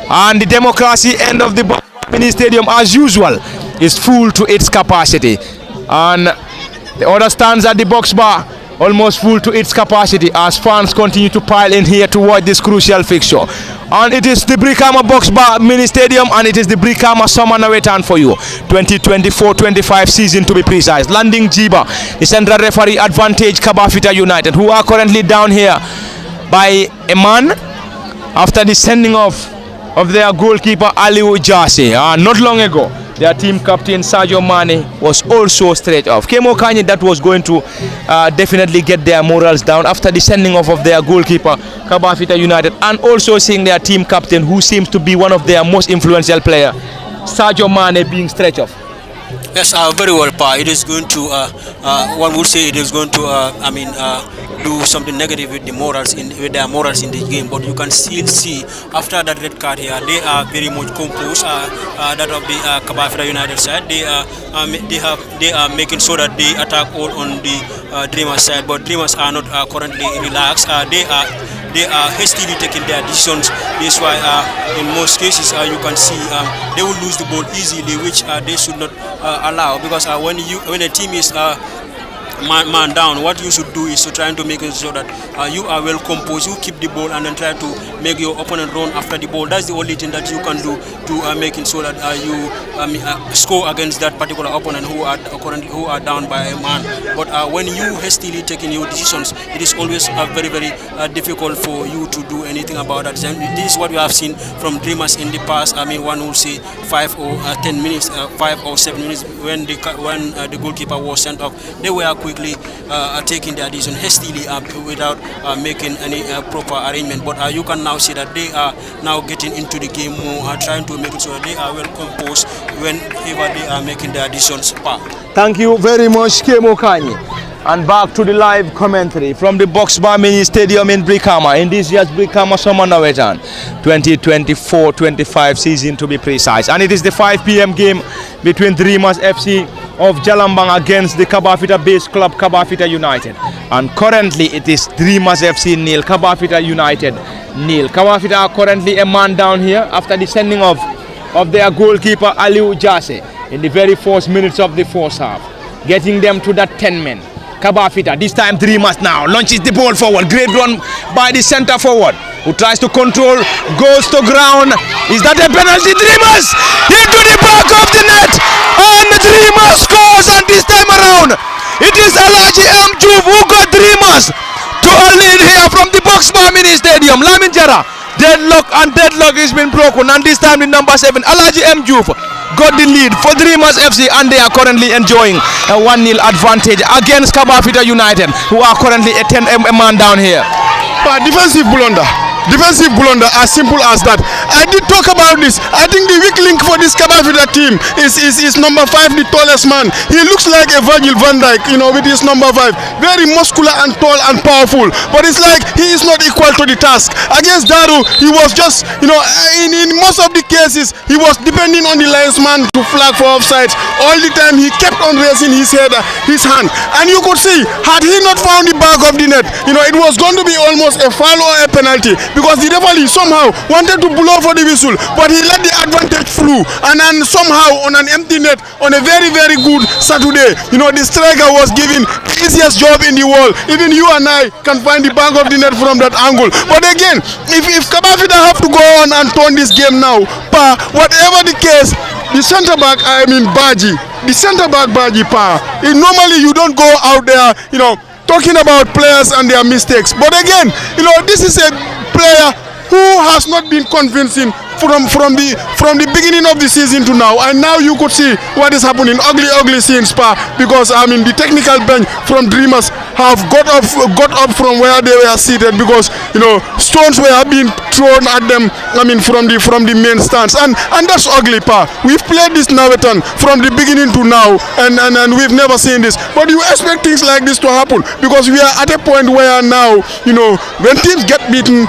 And the democracy end of the Mini Stadium as usual is full to its capacity. And the other stands at the box bar almost full to its capacity as fans continue to pile in here to watch this crucial fixture. And it is the Brikama Box Bar Mini Stadium, and it is the Brikama Summer Nawettan for you 2024-25 season to be precise. Landing Jiba, the central referee, advantage Kabafita United, who are currently down here by a man after the sending off of their goalkeeper Aliou Jase. Not long ago, their team captain Sadio Mane was also straight off. Kemo Kanye, that was going to definitely get their morals down after the sending off of their goalkeeper Kabafita United, and also seeing their team captain, who seems to be one of their most influential players, Sadio Mane, being straight off. Yes, very well, Pa. It is going to, one would say it is going to, do something negative with the morals with their morals in the game. But you can still see after that red card here, they are very much composed. That of the Kabafita United side, they are making sure that they attack all on the Dreamers side. But Dreamers are not currently relaxed. They are hastily taking their decisions. This is why in most cases you can see they will lose the ball easily, which they should not allow, because when a team is man down, what you should do is to try to make it so that you are well composed, you keep the ball and then try to make your opponent run after the ball. That's the only thing that you can do to make it so that you score against that particular opponent who are down by a man. But when you hastily taking your decisions, it is always very difficult for you to do anything about that. And this is what we have seen from Dreamers in the past. I mean, one will say 5 or 10 minutes, 5 or 7 minutes when the goalkeeper was sent off, they were quickly taking their decision hastily without making any proper arrangement. But you can now see that they are now getting into the game more, trying to make it so that they are well composed whenever they are making their decisions. Thank you very much, Kemo Kanye. And back to the live commentary from the Boxbar Mini Stadium in Brikama, in this year's Brikama Summer Nawettan 2024-25 season to be precise. And it is the 5 p.m. game between Dreamers FC of Jalambang against the Kabafita base club Kabafita United. And currently it is Dreamers FC nil, Kabafita United nil. Kabafita are currently a man down here after the sending of their goalkeeper Aliou Jase in the very first minutes of the first half, getting them to that 10 men. Kabafita, this time Dreamers now launches the ball forward. Great run by the centre forward, who tries to control, goes to ground. Is that a penalty? Dreamers into the back of the net, and the Dreamers scores. And this time around, it is Alaji M. Juve who got Dreamers to a lead here from the Boxbar Mini Stadium. Lamin Jara, deadlock has been broken, and this time the number 7, Alaji M. Juve, got the lead for Dreamers FC, and they are currently enjoying a 1-0 advantage against Kabafita United, who are currently a 10 man down here. But defensive blunder, as simple as that. I did talk about this. I think the weak link for this Kabafita team is number 5, the tallest man. He looks like a Virgil van Dijk, with his number 5. Very muscular and tall and powerful. But it's like he is not equal to the task. Against Daru, he was just, in most of the cases, he was depending on the linesman to flag for offsides. All the time he kept on raising his hand. And you could see, had he not found the back of the net, it was going to be almost a foul or a penalty, because the referee somehow wanted to blow blow for the whistle, but he let the advantage flew, and then somehow on an empty net on a very, very good Saturday, the striker was given the easiest job in the world. Even you and I can find the back of the net from that angle. But again, if Kabafita have to go on and turn this game now, whatever the case, the centre back, Baji, normally you don't go out there, talking about players and their mistakes. But again, this is a player who has not been convincing from the beginning of the season to now, and now you could see what is happening. Ugly scenes, because the technical bench from Dreamers have got up from where they were seated, because stones were being thrown at them. From the main stands, and that's ugly, We've played this Nawettan from the beginning to now, and we've never seen this. But you expect things like this to happen, because we are at a point where now, when teams get beaten,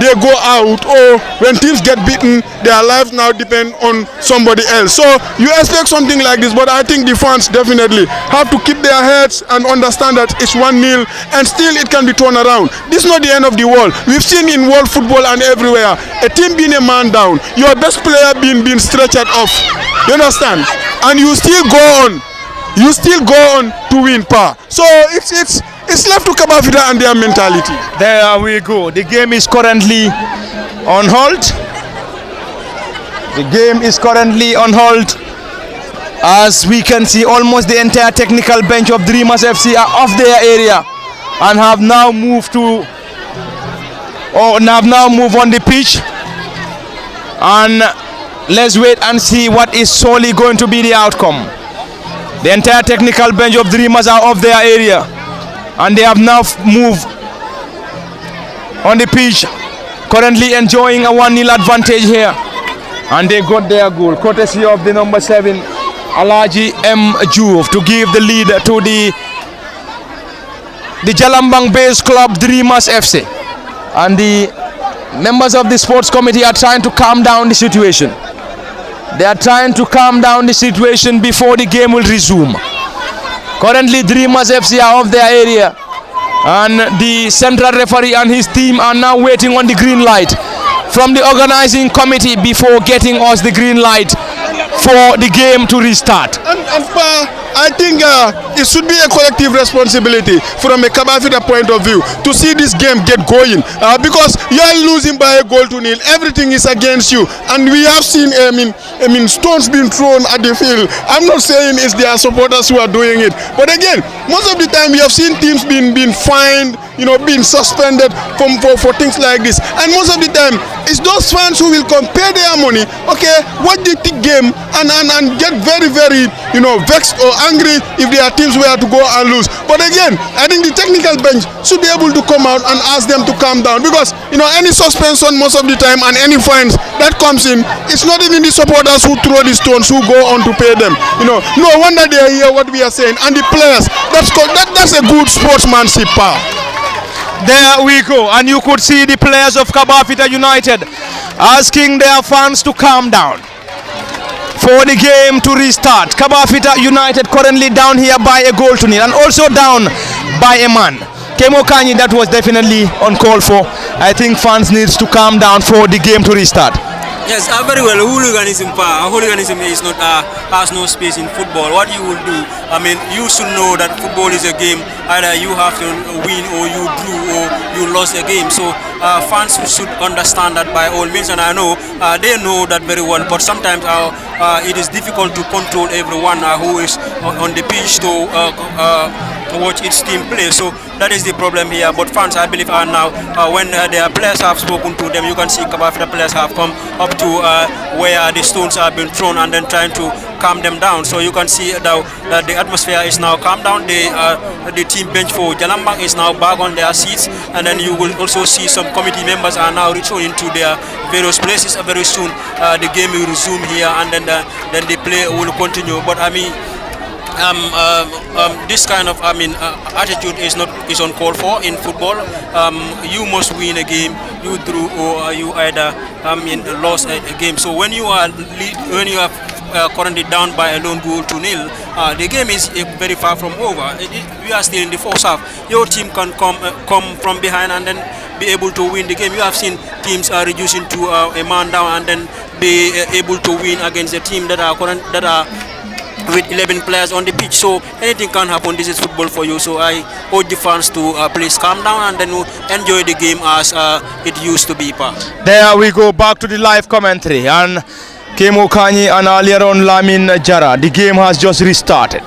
they go out, or when teams get beaten, their lives now depend on somebody else. So you expect something like this, but I think the fans definitely have to keep their heads and understand that it's 1-0, and still it can be turned around. This is not the end of the world. We've seen in world football and everywhere, a team being a man down, your best player being stretched off. You understand? And you still go on. You still go on to win, So it's left to Kabafita and their mentality. There we go. The game is currently on hold. The game is currently on hold. As we can see, almost the entire technical bench of Dreamers FC are off their area and have now moved on the pitch. And let's wait and see what is solely going to be the outcome. The entire technical bench of Dreamers are off their area, and they have now moved on the pitch, currently enjoying a 1-0 advantage here. And they got their goal, courtesy of the number 7, Alaji M. Juve, to give the lead to the Jalambang based club Dreamers FC. And the members of the sports committee are trying to calm down the situation. They are trying to calm down the situation before the game will resume. Currently, Dreamers FC are off their area, and the central referee and his team are now waiting on the green light from the organizing committee before getting us the green light for the game to restart. And I think it should be a collective responsibility from a Kabafita point of view to see this game get going, because you are losing by a goal to nil. Everything is against you, and we have seen stones being thrown at the field. I'm not saying it's their supporters who are doing it, but again, most of the time we have seen teams being fined, being suspended for things like this, and most of the time it's those fans who will come pay their money, watch the game and get very, very vexed or angry if their teams were to go and lose. But again, I think the technical bench should be able to come out and ask them to calm down, because any suspension most of the time and any fines that comes in, it's not even the supporters who throw the stones who go on to pay them. No wonder they hear what we are saying, and the players, that's a good sportsmanship. There we go, and you could see the players of Kabafita United asking their fans to calm down for the game to restart. Kabafita United currently down here by a goal to nil, and also down by a man. Kemo Kanyi, that was definitely uncalled for. I think fans needs to calm down for the game to restart. Yes, very well. Hooliganism is not has no space in football. What you will do, you should know that football is a game. Either you have to win, or you drew, or you lost a game. So fans should understand that by all means, and I know they know that very well. But sometimes it is difficult to control everyone who is on the pitch to watch its team play. So that is the problem here. But fans, I believe, are now when their players have spoken to them, you can see Kabafita players have come up to where the stones have been thrown, and then trying to calm them down. So you can see now that the atmosphere is now calmed down. The team bench for Jalambang is now back on their seats, and then you will also see some committee members are now returning to their various places. Very soon the game will resume here, and then the play will continue. But this kind of attitude is uncalled for in football. You must win a game, you drew, or you either lost a game. So when you are currently down by a lone goal to nil, the game is very far from over. We are still in the first half. Your team can come from behind and then be able to win the game. You have seen teams are reducing to a man down and then be able to win against a team that are with 11 players on the pitch. So anything can happen. This is football for you. So I urge the fans to please calm down and then enjoy the game as it used to be. There we go, back to the live commentary, and Kemo Kanyi and earlier on Lamin Jara. The game has just restarted.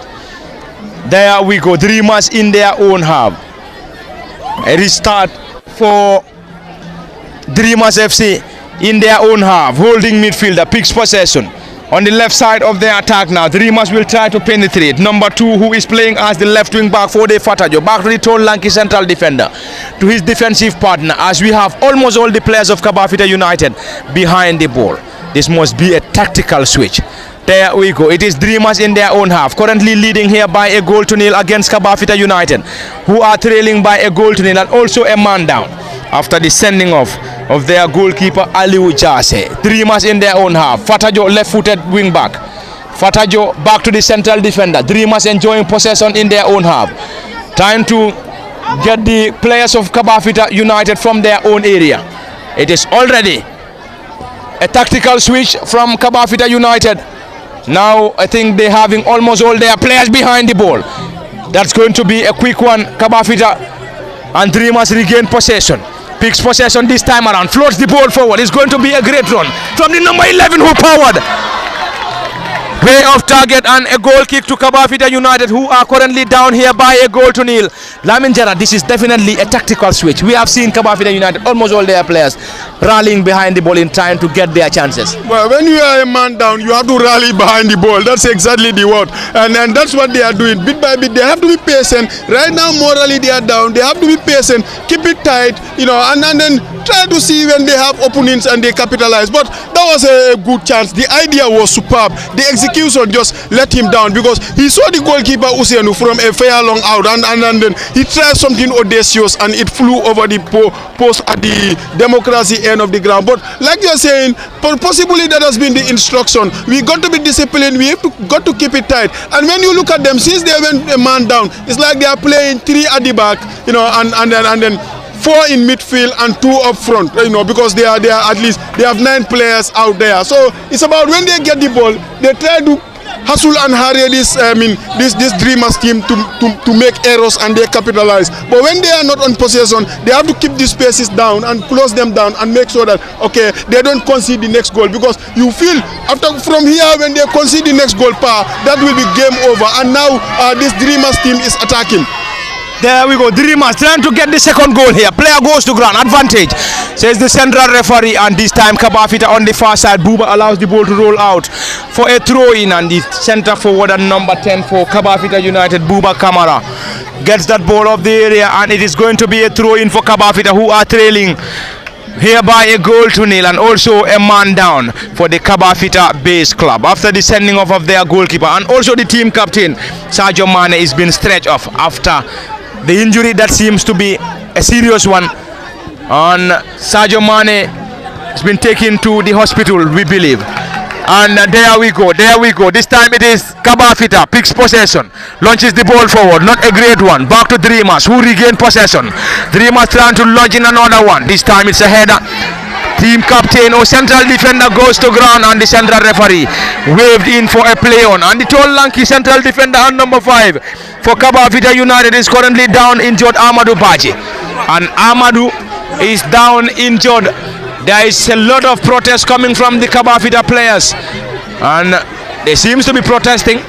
There we go, Dreamers in their own half. A restart for Dreamers FC in their own half, holding midfielder, picks possession. On the left side of their attack now, Dreamers will try to penetrate. Number 2, who is playing as the left wing back for the Fatajo. Back to the tall, lanky central defender, to his defensive partner, as we have almost all the players of Kabafita United behind the ball. This must be a tactical switch. There we go. It is Dreamers in their own half, currently leading here by a goal to nil against Kabafita United, who are trailing by a goal to nil, and also a man down after the sending off of their goalkeeper Aliu Jase. Dreamers in their own half. Fatajo left-footed wing back. Fatajo back to the central defender. Dreamers enjoying possession in their own half, trying to get the players of Kabafita United from their own area. It is already a tactical switch from Kabafita United. Now I think they're having almost all their players behind the ball. That's going to be a quick one. Kabafita and Dreamers regain possession. Picks possession this time around, floats the ball forward. It's going to be a great run from the number 11 who powered way off target, and a goal kick to Kabafita United, who are currently down here by a goal to nil. Lamin Jara, this is definitely a tactical switch. We have seen Kabafita United, almost all their players rallying behind the ball in time to get their chances. Well, when you are a man down, you have to rally behind the ball. That's exactly the word, and that's what they are doing. Bit by bit, they have to be patient. Right now, morally they are down. They have to be patient, keep it tight, you know, and then try to see when they have openings and they capitalize. But that was a good chance. The idea was superb. The execution just let him down, because he saw the goalkeeper Usianu from a fair long out, and then he tried something audacious and it flew over the post at the democracy end of the ground. But like you're saying, possibly that has been the instruction. We got to be disciplined. We have got to keep it tight. And when you look at them, since they went a man down, it's like they are playing 3 at the back, you know, and then 4 in midfield and 2 up front, you know, because they are at least they have 9 players out there. So it's about when they get the ball, they try to hustle and hurry this Dreamers team to make errors, and they capitalize. But when they are not on possession, they have to keep the spaces down and close them down and make sure that okay, they don't concede the next goal, because you feel from here when they concede the next goal, that will be game over. And now this Dreamers team is attacking. There we go, Dreamers trying to get the second goal here. Player goes to ground, advantage, says the central referee, and this time Kabafita on the far side. Buba allows the ball to roll out for a throw-in, and the centre forward and number 10 for Kabafita United, Buba Kamara, gets that ball off the area, and it is going to be a throw-in for Kabafita, who are trailing here by a goal to nil, and also a man down for the Kabafita base club after the sending off of their goalkeeper, and also the team captain Sadio Mane is being stretched off after the injury that seems to be a serious one. And Sadio Mane has been taken to the hospital, we believe. And there we go. This time it is Kabafita, picks possession, launches the ball forward, not a great one. Back to Dreamers, who regain possession. Dreamers trying to launch in another one. This time it's a header. Team captain or central defender goes to ground, and the central referee waved in for a play on. And the tall, lanky central defender and number 5 for Kabafita United is currently down injured, Amadou Baji. And Amadou is down injured. There is a lot of protest coming from the Kabafita players, and they seems to be protesting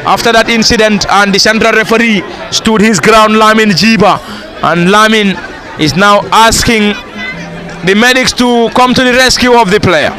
after that incident, and the central referee stood his ground, Lamin Jiba, and Lamin is now asking the medics to come to the rescue of the player.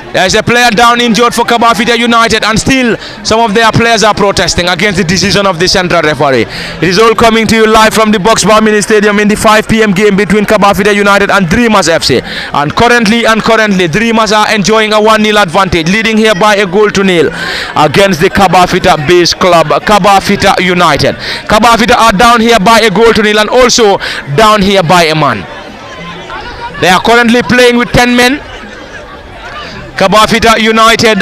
There is a player down injured for Kabafita United, and still some of their players are protesting against the decision of the central referee. It is all coming to you live from the Boxbar Mini Stadium in the 5 p.m. game between Kabafita United and Dreamers FC. And currently Dreamers are enjoying a 1-0 advantage, leading here by a goal to nil against the Kabafita base club, Kabafita United. Kabafita are down here by a goal to nil, and also down here by a man. They are currently playing with 10 men. Kabafita United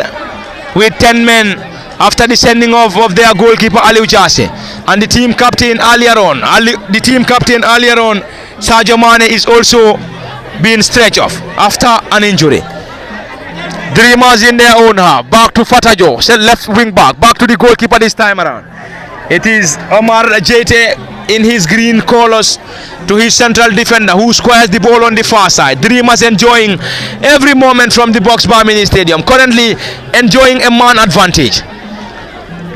with 10 men after the sending off of their goalkeeper Aliu Jase, and the team captain earlier on Sadio Mane is also being stretched off after an injury. Dreamers in their own half. Back to Fatajo, left wing back to the goalkeeper this time around. It is Omar Jete in his green colors to his central defender who squares the ball on the far side. Dreamers enjoying every moment from the Box Bar Mini Stadium. Currently enjoying a man advantage.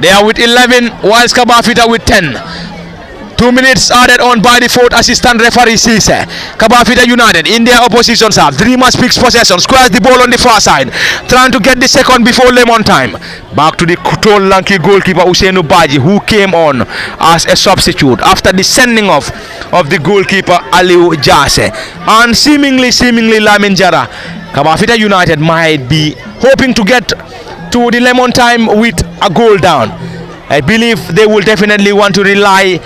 They are with 11 whilst Kabafita with 10. 2 minutes added on by the fourth assistant referee Cisse. Kabafita United in their opposition's half. Dreamers picks possession, squares the ball on the far side, trying to get the second before lemon time. Back to the tall lanky goalkeeper Usainu Baji, who came on as a substitute after the sending off of the goalkeeper Aliou Jase. And seemingly Lamin Jara, Kabafita United might be hoping to get to the lemon time with a goal down. I believe they will definitely want to rely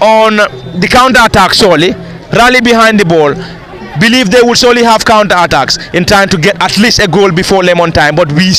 on the counter-attack solely, rally behind the ball. Believe they will solely have counter-attacks in trying to get at least a goal before lemon time, but we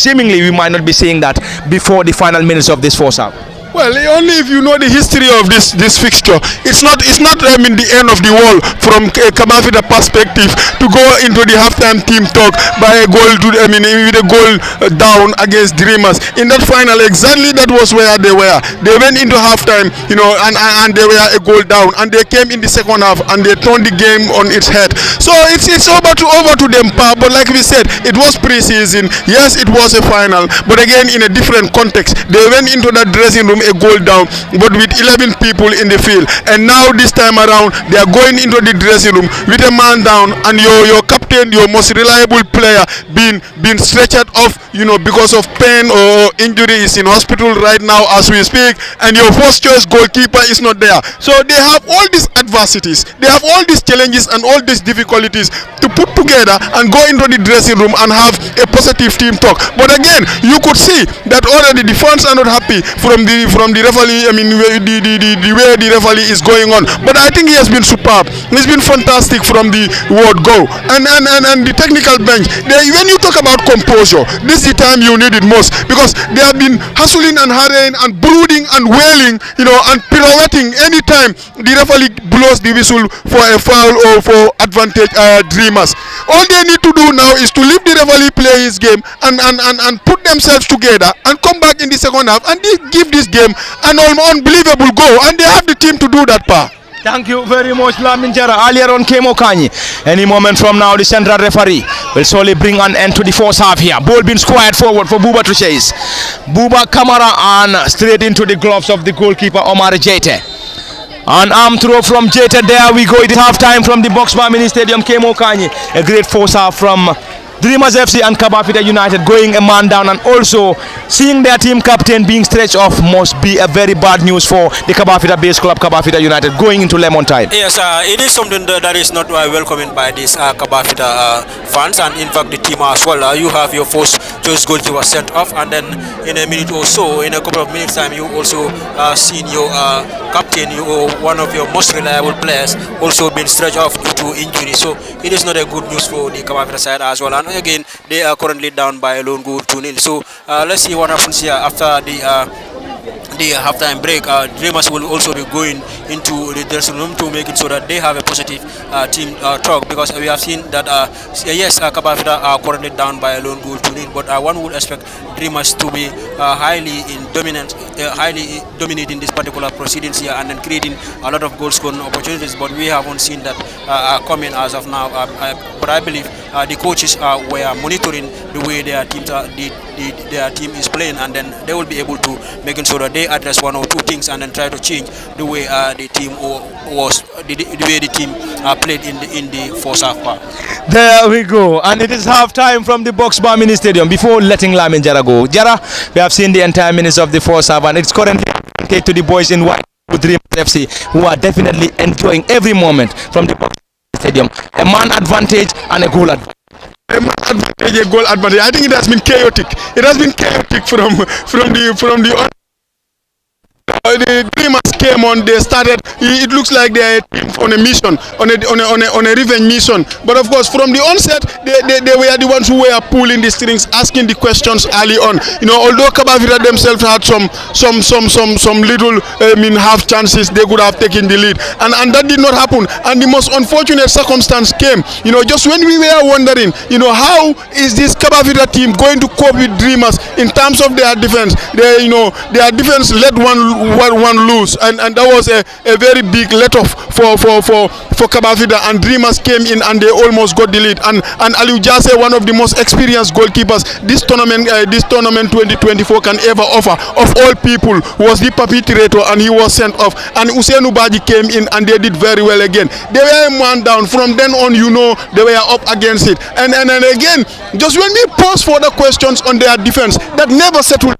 might not be seeing that before the final minutes of this first half. Well, only if you know the history of this fixture. It's not the end of the world from a Kabafita perspective to go into the halftime team talk by a goal with a goal down against Dreamers. In that final, exactly that was where they were. They went into halftime, and they were a goal down, and they came in the second half and they turned the game on its head. So it's over to them, but like we said, it was pre-season. Yes, it was a final, but again in a different context. They went into that dressing room a goal down, but with 11 people in the field, and now this time around they are going into the dressing room with a man down, and your captain, your most reliable player, being stretched off, because of pain or injury, is in hospital right now as we speak, and your first choice goalkeeper is not there. So they have all these adversities, they have all these challenges and all these difficulties to put together and go into the dressing room and have a positive team talk. But again, you could see that already the fans are not happy from the referee. The way the referee is going on. But I think he has been superb. He's been fantastic from the word go. And the technical bench. When you talk about composure, this is the time you need it most, because they have been hustling and hurrying and brooding and wailing, and pirouetting anytime the referee blows the whistle for a foul or for advantage Dreamers. All they need to do now is to leave the referee play his game and put themselves together and come back in the second half and give this game an unbelievable goal, and they have the team to do that, Pa. Thank you very much, Lamin Jara. Earlier on came Okanyi. Any moment from now, the central referee will surely bring an end to the first half here. Ball being squared forward for Buba to chase. Buba Kamara and straight into the gloves of the goalkeeper Omar Jete. An arm throw from Jete. There we go. It is half time from the Box Bar Mini Stadium. Came Okanyi. A great first half from Dreamers FC and Kabafita United, going a man down, and also seeing their team captain being stretched off must be a very bad news for the Kabafita base club, Kabafita United, going into lemon time. Yes, it is something that is not welcomed by these Kabafita fans, and in fact the team as well. You have your first choice goalkeeper sent off, and then in a minute or so, in a couple of minutes time, you also seen your captain, one of your most reliable players, also been stretched off due to injury. So it is not a good news for the Kabafita side as well. And again, they are currently down by a lone goal 2-0. So let's see what happens here after the halftime break. Dreamers will also be going into the dressing room to make it so that they have a positive team talk, because we have seen that yes, Kabafita are currently down by a lone goal 2-0, but one would expect Dreamers to be highly dominating this particular proceedings here and then creating a lot of goal scoring opportunities, but we haven't seen that coming as of now. But I believe the coaches were monitoring the way their team is playing, and then they will be able to make sure that they address one or two things and then try to change the way the team played in the first half. There we go, and it is half time from the Box Bar Mini Stadium. Before letting Lamin Jara go, Jara, we have seen the entire minutes of the first half, and it's currently to the boys in white, Dreamers FC, who are definitely enjoying every moment from the Box Bar Stadium. A man advantage and a goal advantage. A goal advantage. I think it has been chaotic. It has been chaotic from the the Dreamers came on, they started, it looks like they are on a mission, on a revenge mission. But of course, from the onset, they were the ones who were pulling the strings, asking the questions early on. Although Kabafita themselves had some little, half chances, they could have taken the lead. And that did not happen. And the most unfortunate circumstance came, just when we were wondering, how is this Kabafita team going to cope with Dreamers in terms of their defense? Their defense let one lose, and that was a very big let-off for Kabafita, and Dreamers came in and they almost got the lead. And Aliou Jase, one of the most experienced goalkeepers this tournament 2024 can ever offer, of all people, was the perpetrator, and he was sent off. And Usainu Baji came in and they did very well again. They were a man down. From then on, they were up against it. And again, just when we pose for the questions on their defense, that never settled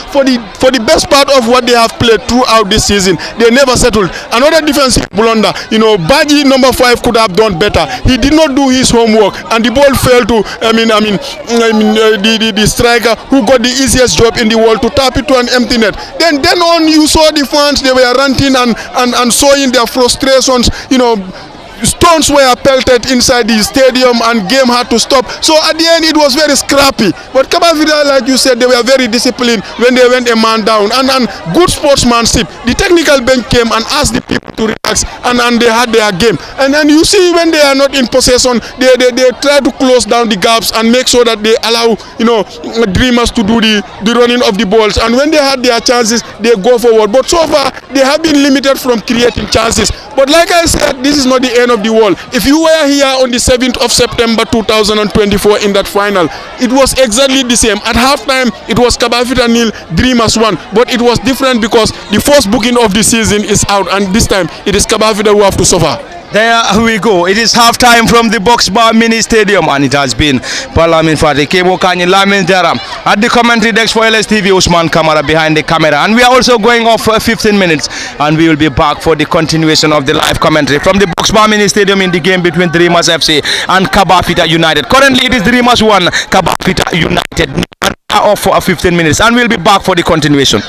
for the best part of what they have played throughout this season. They never settled. Another defensive blunder, Baji number 5 could have done better. He did not do his homework, and the ball fell to the striker who got the easiest job in the world to tap it to an empty net. Then on, you saw the fans, they were ranting and showing their frustrations. Stones were pelted inside the stadium and game had to stop. So at the end, it was very scrappy. But Kabafita, like you said, they were very disciplined when they went a man down. And good sportsmanship. The technical bench came and asked the people to relax, and they had their game. And you see, when they are not in possession, they try to close down the gaps and make sure that they allow Dreamers to do the running of the balls. And when they had their chances, they go forward. But so far, they have been limited from creating chances. But like I said, this is not the end of the world. If you were here on the 7th of September 2024 in that final, it was exactly the same. At halftime, it was Kabafita 0, Dreamers 1. But it was different because the first booking of the season is out, and this time it is Kabafita who have to suffer. There we go. It is halftime from the Box Bar Mini Stadium, and it has been Palamin Fati, Kebo Kanyi, Lamin Jaram. At the commentary desk for LSTV, Usman Kamara behind the camera. And we are also going off for 15 minutes, and we will be back for the continuation of the live commentary from the Box Bar Mini Stadium in the game between Dreamers FC and Kabafita United. Currently, it is Dreamers 1, Kabafita United. Off for 15 minutes, and we'll be back for the continuation.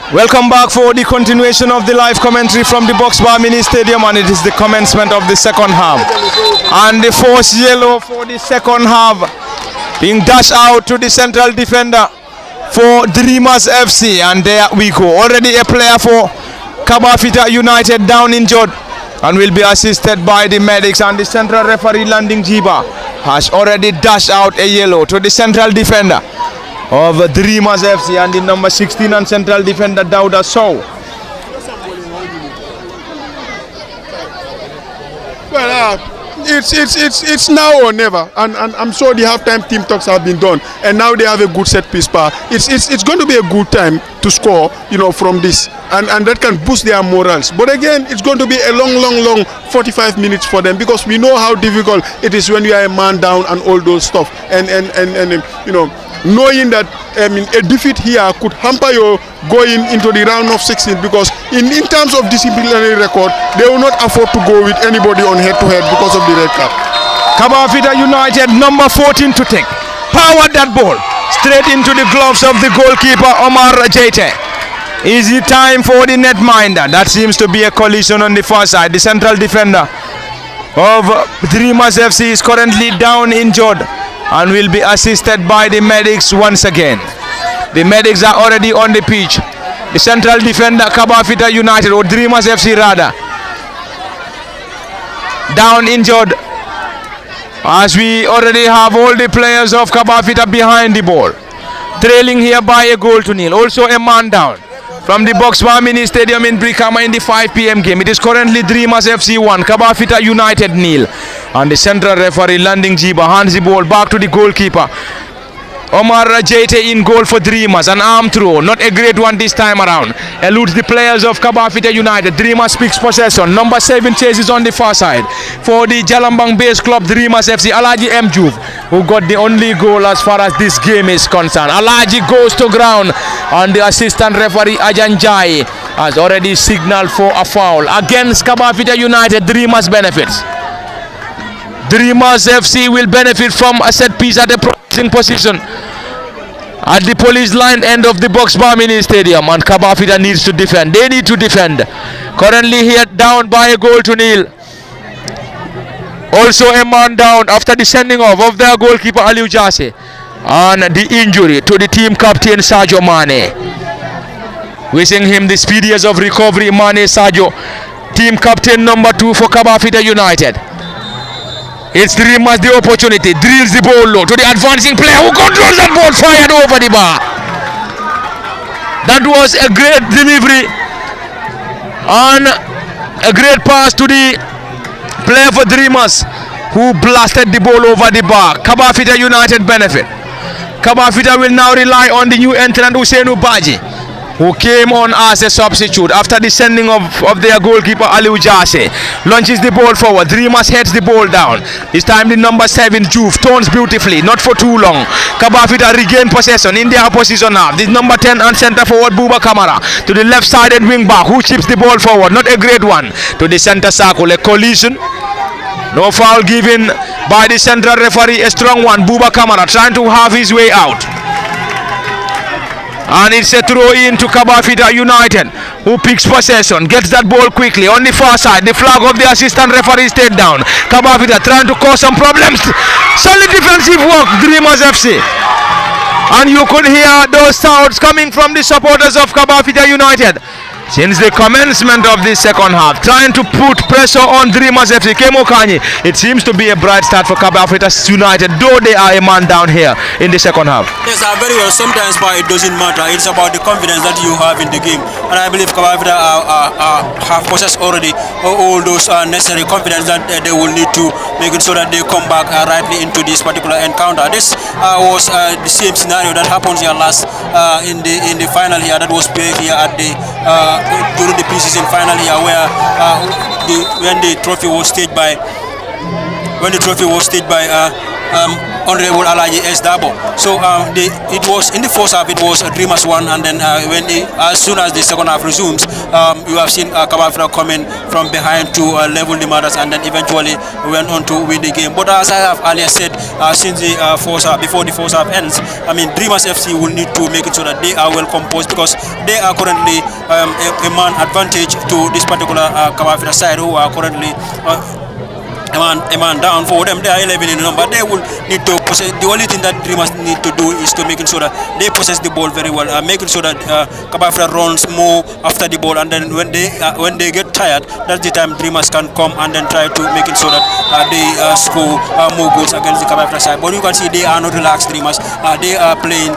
Welcome back for the continuation of the live commentary from the Box Bar Mini Stadium, and it is the commencement of the second half. And the first yellow for the second half being dashed out to the central defender for Dreamers FC, and there we go. Already a player for Kabafita United down injured and will be assisted by the medics, and the central referee Landing Jiba has already dashed out a yellow to the central defender of Dreamers FC and the number 16 and central defender Dauda Sow. Well, it's now or never, and I'm sure the halftime team talks have been done, and now they have a good set piece power. It's going to be a good time to score, from this, and that can boost their morals. But again, it's going to be a long 45 minutes for them, because we know how difficult it is when you are a man down and all those stuff, and knowing that a defeat here could hamper your going into the round of 16, because in terms of disciplinary record, they will not afford to go with anybody on head-to-head because of the red card. Kabafita United, number 14 to take. Powered that ball straight into the gloves of the goalkeeper Omar Jete. Easy time for the netminder. That seems to be a collision on the far side. The central defender of Dreamers FC is currently down injured and will be assisted by the medics once again. The medics are already on the pitch. The central defender Kabafita United, or Dreamers FC rather, down injured, as we already have all the players of Kabafita behind the ball, trailing here by a goal to nil. Also a man down from the Box Bar Mini Stadium in Brikama in the 5 p.m. game. It is currently Dreamers FC 1, Kabafita United nil. And the central referee Landing Jiba hands the ball back to the goalkeeper Omar Jete in goal for Dreamers. An arm throw, not a great one this time around. Eludes the players of Kabafita United. Dreamers picks possession. Number 7 chases on the far side for the Jalambang base club Dreamers FC, Alaji M. Juve, who got the only goal as far as this game is concerned. Alaji goes to ground, and the assistant referee Ajan Jai has already signaled for a foul against Kabafita United. Dreamers benefits. Dreamers FC will benefit from a set piece at a promising position at the police line end of the Box Bar Mini Stadium, and Kabafita needs to defend. They need to defend. Currently here down by a goal to nil. Also a man down after the sending off of their goalkeeper Aliou Jase, and the injury to the team captain Sadio Mane. Wishing him the speediest of recovery, Mane Sadio, team captain number 2 for Kabafita United. It's Dreamers the opportunity, drills the ball low to the advancing player who controls that ball, fired over the bar. That was a great delivery and a great pass to the player for Dreamers, who blasted the ball over the bar. Kabafita United benefit. Kabafita will now rely on the new entrant Usainu Baji, who came on as a substitute after the sending of their goalkeeper Aliou Jase. Launches the ball forward. Dreamers heads the ball down. This time the number 7 Juve turns beautifully, not for too long. Kabafita regain possession in their opposition half. This number 10 and centre forward Buba Kamara to the left-sided wing back, who chips the ball forward. Not a great one to the centre circle. A collision. No foul given by the central referee. A strong one. Buba Kamara trying to have his way out. And it's a throw in to Kabafita United, who picks possession, gets that ball quickly on the far side. The flag of the assistant referee stayed down. Kabafita trying to cause some problems. Solid defensive work, Dreamers FC. And you could hear those sounds coming from the supporters of Kabafita United since the commencement of this second half, trying to put pressure on Dreamers FC. Kemo Kanye, it seems to be a bright start for Kabafita United, though they are a man down here in the second half. Yes, very well. Sometimes, but it doesn't matter. It's about the confidence that you have in the game, and I believe Kabafita have possessed already all those necessary confidence that they will need to make it so that they come back rightly into this particular encounter. This was the same scenario that happened here last in the final here, that was played here at the during the preseason final here, where when the trophy was staged by Honorable Alaji S. Dabo. So it was in the first half, it was Dreamers 1, and then as soon as the second half resumes, you have seen Kabafita coming from behind to level the matters, and then eventually went on to win the game. But as I have earlier said, since the first half, before the first half ends, I mean, Dreamers FC will need to make it so that they are well composed, because they are currently a man advantage to this particular Kabafita side, who are currently a man down. For them, they are 11 in the number. They will need to possess. The only thing that Dreamers need to do is to make sure that they possess the ball very well, making sure that Kabafita runs more after the ball, and then when they get tired, that's the time Dreamers can come and then try to make sure that they score more goals against the Kabafita side. But you can see they are not relaxed. Dreamers, they are playing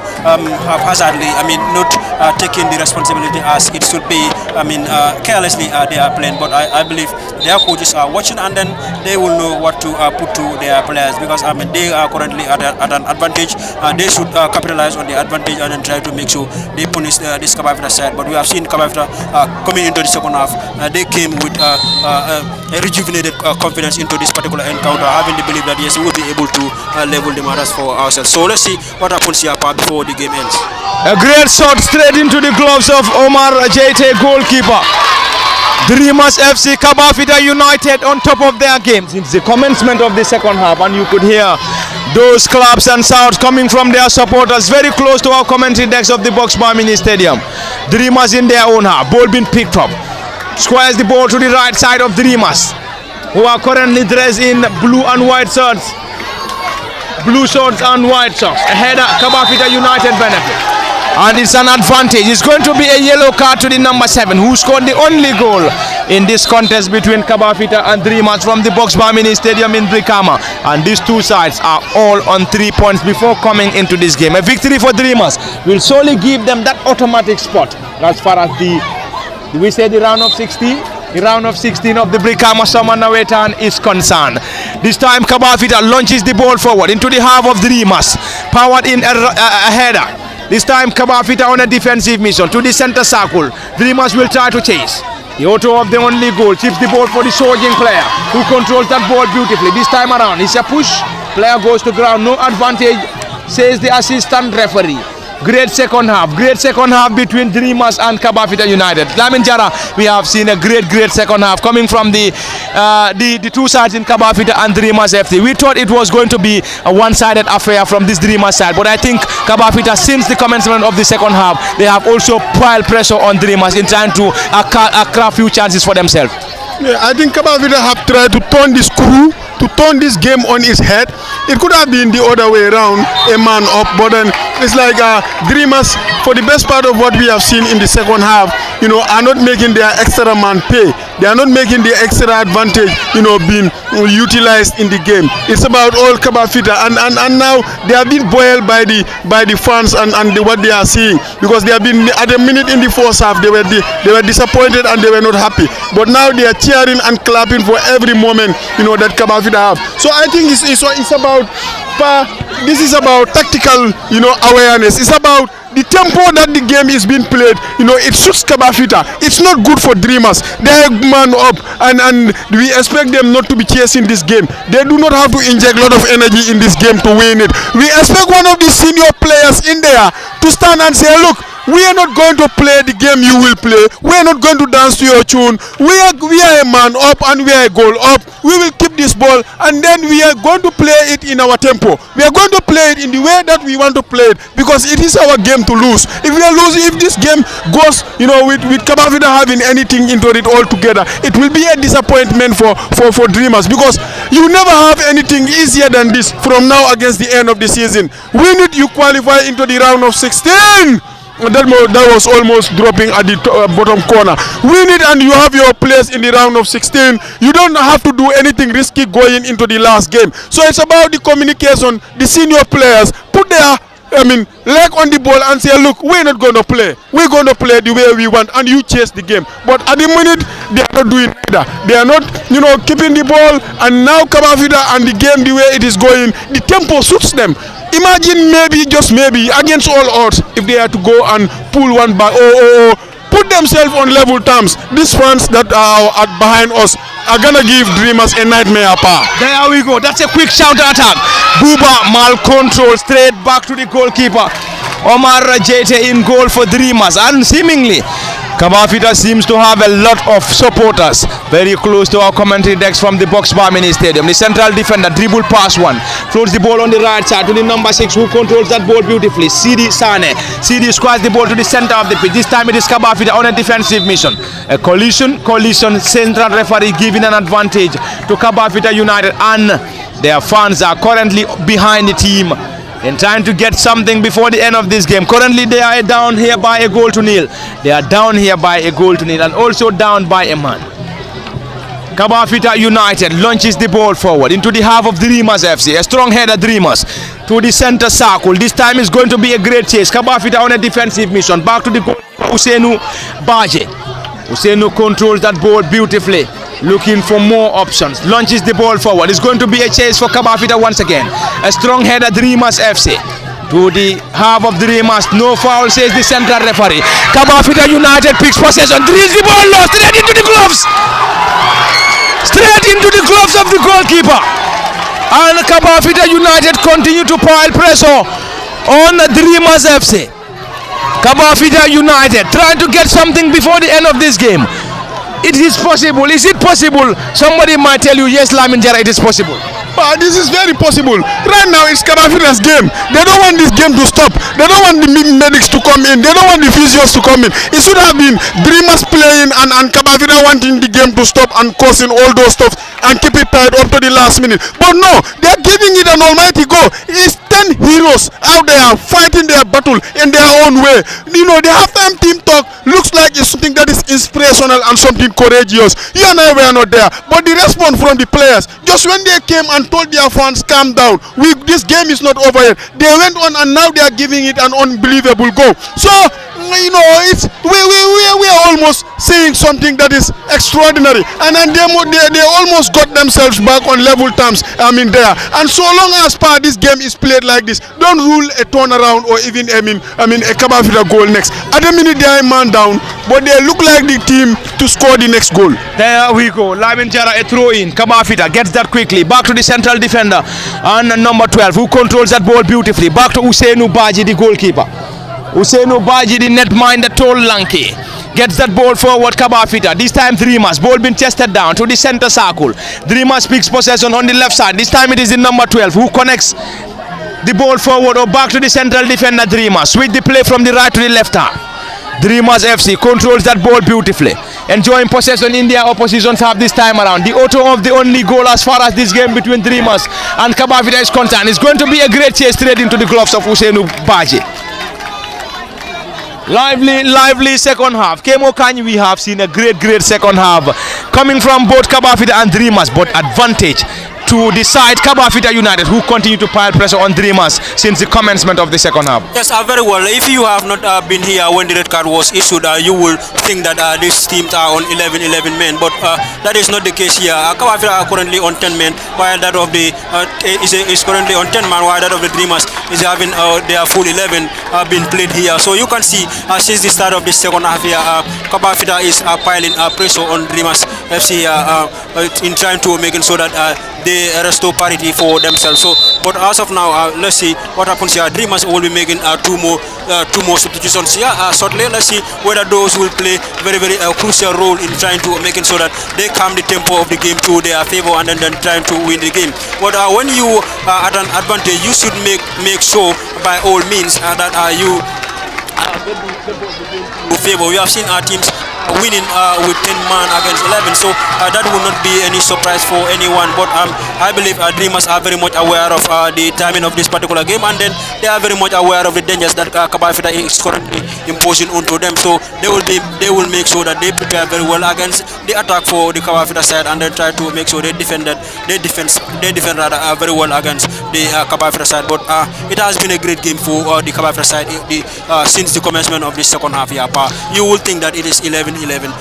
haphazardly. I mean, not taking the responsibility as it should be. I mean, carelessly they are playing. But I believe their coaches are watching, and then they will know what to put to their players, because I mean, they are currently at an advantage. They should capitalize on the advantage and then try to make sure they punish this Kabafita side. But we have seen Kabafita coming into the second half. They came with a rejuvenated confidence into this particular encounter, having the belief that yes, we will be able to level the matters for ourselves. So let's see what happens here before the game ends. A great shot straight into the gloves of Omar Jete, goalkeeper. Dreamers FC, Kabafita United on top of their game since the commencement of the second half, and you could hear those claps and shouts coming from their supporters very close to our commentary decks of the Box Bar Mini Stadium. Dreamers in their own half, ball being picked up, squares the ball to the right side of Dreamers, who are currently dressed in blue and white shirts, blue shorts and white socks. Ahead of Kabafita United benefit. And it's an advantage. It's going to be a yellow card to the number 7, who scored the only goal in this contest between Kabafita and Dreamers from the Box Bar Mini Stadium in Brikama. And these two sides are all on 3 points before coming into this game. A victory for Dreamers will solely give them that automatic spot as far as the round of 16? The round of 16 of the Brikama Summer Nawettan is concerned. This time Kabafita launches the ball forward into the half of Dreamers, powered in a header. This time Kabafita on a defensive mission to the center circle. Dreamers will try to chase. The author of the only goal chips the ball for the surging player, who controls that ball beautifully. This time around it's a push. Player goes to ground. No advantage, says the assistant referee. Great second half between Dreamers and Kabafita United. Lamin Jara, we have seen a great second half coming from the two sides in Kabafita and Dreamers FC. We thought it was going to be a one-sided affair from this Dreamers side, but I think Kabafita, since the commencement of the second half, they have also piled pressure on Dreamers in trying to craft few chances for themselves. Yeah, I think Kabafita have tried to turn this crew, to turn this game on its head. It could have been the other way around, a man up, but then it's like Dreamers, for the best part of what we have seen in the second half, are not making their extra man pay. They are not making the extra advantage, being utilized in the game. It's about all Kabafita, and now they have been boiled by the fans and what they are seeing, because they have been at a minute in the first half they were disappointed and they were not happy, but now they are cheering and clapping for every moment that Kabafita have. So I think it's about this is about tactical awareness. It's about the tempo that the game is being played. It suits Kabafita. It's not good for Dreamers. They are man up, and we expect them not to be chasing this game. They do not have to inject a lot of energy in this game to win it. We expect one of the senior players in there to stand and say, look, we are not going to play the game you will play. We are not going to dance to your tune. We are a man up and we are a goal up. We will keep this ball, and then we are going to play it in our tempo. We are going to play it in the way that we want to play it, because it is our game to lose. If we are losing, if this game goes, with Kabafita having anything into it altogether, it will be a disappointment for Dreamers, because you never have anything easier than this from now against the end of the season. Win it, you qualify into the round of 16. That was almost dropping at the bottom corner. Win it and you have your place in the round of 16. You don't have to do anything risky going into the last game. So it's about the communication. The senior players put their leg on the ball and say, look, we're not going to play. We're going to play the way we want, and you chase the game. But at the minute, they are not doing either. They are not, keeping the ball. And now Kabafita and the game, the way it is going, the tempo suits them. Imagine just maybe, against all odds, if they had to go and pull one back, put themselves on level terms. These fans that are behind us are gonna give Dreamers a nightmare. There we go. That's a quick counter attack. Buba mal control straight back to the goalkeeper. Omar Rajete in goal for Dreamers, and seemingly Kabafita seems to have a lot of supporters very close to our commentary decks from the Box Bar Mini Stadium. The central defender dribble pass one, floats the ball on the right side to the number 6 who controls that ball beautifully. Sidi Sane. Sidi squares the ball to the center of the pitch. This time it is Kabafita on a defensive mission. A collision, central referee giving an advantage to Kabafita United, and their fans are currently behind the team in trying to get something before the end of this game. Currently they are down here by a goal to nil. They are down here by a goal to nil and also down by a man. Kabafita United launches the ball forward into the half of Dreamers FC. A strong header Dreamers to the center circle. This time is going to be a great chase. Kabafita on a defensive mission. Back to the goal. Usainu Baje. Usainu controls that ball beautifully, looking for more options. Launches the ball forward. It's going to be a chase for Kabafita once again. A strong header Dreamers FC to the half of Dreamers. No foul, says the central referee. Kabafita United picks possession. Drills the ball low straight into the gloves. Straight into the gloves of the goalkeeper. And Kabafita United continue to pile pressure on Dreamers FC. Kabafita United trying to get something before the end of this game. It is possible. Is it possible? Somebody might tell you, yes, Lamin Jara, it is possible. This is very possible. Right now, it's Kabafita's game. They don't want this game to stop. They don't want the medics to come in. They don't want the physios to come in. It should have been Dreamers playing and Kabafita wanting the game to stop and causing all those stuff and keep it tight up to the last minute. But no, they're giving it an almighty go. It's 10 heroes out there fighting their battle in their own way. You know, the halftime team talk looks like it's something that is inspirational and something courageous. You and I were not there, but the response from the players, just when they came and told their fans, calm down, this game is not over yet, they went on and now they are giving it an unbelievable go. So, you know, it's we are almost seeing something that is extraordinary, and then they almost got themselves back on level terms. There, and so long as this game is played like this, don't rule a turnaround or even a Kabafita goal next. At the minute they are a man down, but they look like the team to score the next goal. There we go. Lamin Jara, a throw in. Kabafita gets that quickly. Back to the central defender and number 12 who controls that ball beautifully. Back to Usainu Baji, the goalkeeper. Usainu Baji, the netminder, tall lanky, gets that ball forward. Kabafita. This time Dreamers. Ball been chested down to the center circle. Dreamers picks possession on the left side. This time it is the number 12 who connects the ball forward or back to the central defender Dreamers. Switch the play from the right to the left arm. Dreamers FC controls that ball beautifully, enjoying possession in their opposition's half this time around. The author of the only goal as far as this game between Dreamers and Kabafita is concerned is going to be a great chase straight into the gloves of Usainu Baji. Lively second half. Kemo Kanyi, we have seen a great second half coming from both Kabafita and Dreamers, but advantage to the side Kabafita United, who continue to pile pressure on Dreamers since the commencement of the second half. Yes, very well. If you have not been here when the red card was issued, you will think that these teams are on 11 men, but that is not the case here. Kabafita are currently on 10 men, while that of the is currently on 10 men, while that of the Dreamers is having their full 11 been played here. So you can see since the start of the second half here, Kabafita is piling pressure on Dreamers FC in trying to making sure that they restore parity for themselves. So, but as of now, let's see what happens here. Dreamers will be making two more substitutions here shortly. Let's see whether those will play very crucial role in trying to making sure that they calm the tempo of the game to their favor and then trying to win the game. But when you are at an advantage, you should make sure by all means that you favor. We have seen our teams winning with 10 man against 11, so that will not be any surprise for anyone. But I believe Dreamers are very much aware of the timing of this particular game, and then they are very much aware of the dangers that Kabafita is currently imposing onto them. So they will make sure that they prepare very well against the attack for the Kabafita side, and then try to make sure they defend rather very well against the Kabafita side. But it has been a great game for the Kabafita side since the commencement of the second half here. You will think that it is 11 11-11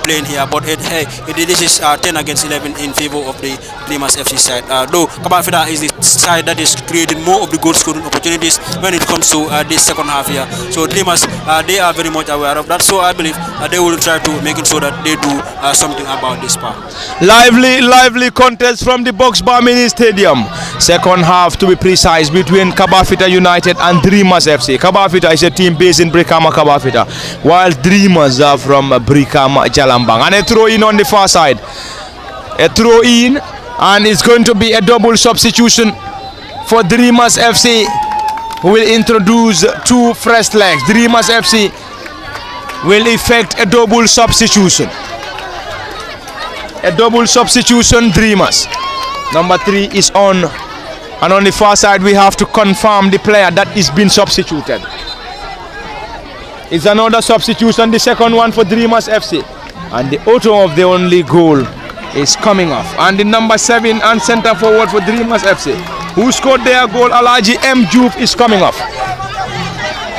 playing here, but this is 10 against 11 in favor of the Dreamers FC side. Though Kabafita is the side that is creating more of the goal scoring opportunities when it comes to this second half here. So Dreamers, they are very much aware of that. So I believe they will try to make it so that they do something about this part. Lively contest from the Box Bar Mini Stadium. Second half, to be precise, between Kabafita United and Dreamers FC. Kabafita is a team based in Brikama, Kabafita, while Dreamers are from Brikama, Jalambang. And a throw in on the far side. A throw in, and it's going to be a double substitution for Dreamers FC, who will introduce two fresh legs. Dreamers FC will effect a double substitution. A double substitution, Dreamers. Number 3 is on, and on the far side we have to confirm the player that is being substituted. It's another substitution, the second one for Dreamers FC, and the author of the only goal is coming off. And the number 7 and center forward for Dreamers FC, who scored their goal, Alaji M. Juve, is coming off.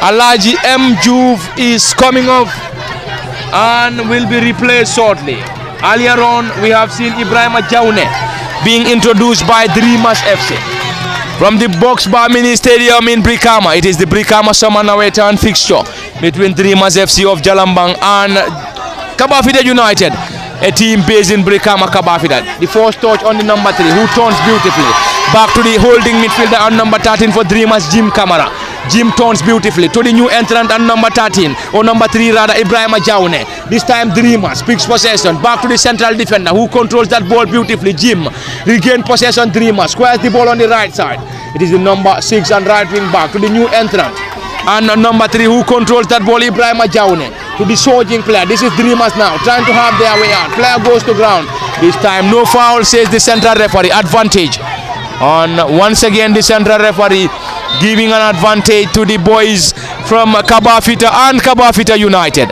Alaji M. Juve is coming off and will be replaced shortly. Earlier on, we have seen Ibrahim Jaune being introduced by Dreamers FC. From the Box Bar Mini Stadium in Brikama, it is the Brikama Summer Nawettan fixture between Dreamers FC of Jalambang and Kabafita United, a team based in Brikama, Kabafita. The first touch on the number 3, who turns beautifully. Back to the holding midfielder on number 13 for Dreamers, Jim Kamara. Jim turns beautifully to the new entrant on number 13, or number 3 rather, Ibrahim Jaune. This time Dreamers picks possession, back to the central defender who controls that ball beautifully. Jim regain possession, Dreamers squares the ball on the right side. It is the number 6 and right wing back to the new entrant, and number 3 who controls that ball, Ibrahim Jaune, to the surging player. This is Dreamers now trying to have their way out. Player goes to ground. This time no foul, says the central referee. Advantage on once again the central referee, giving an advantage to the boys from Kabafita and Kabafita United.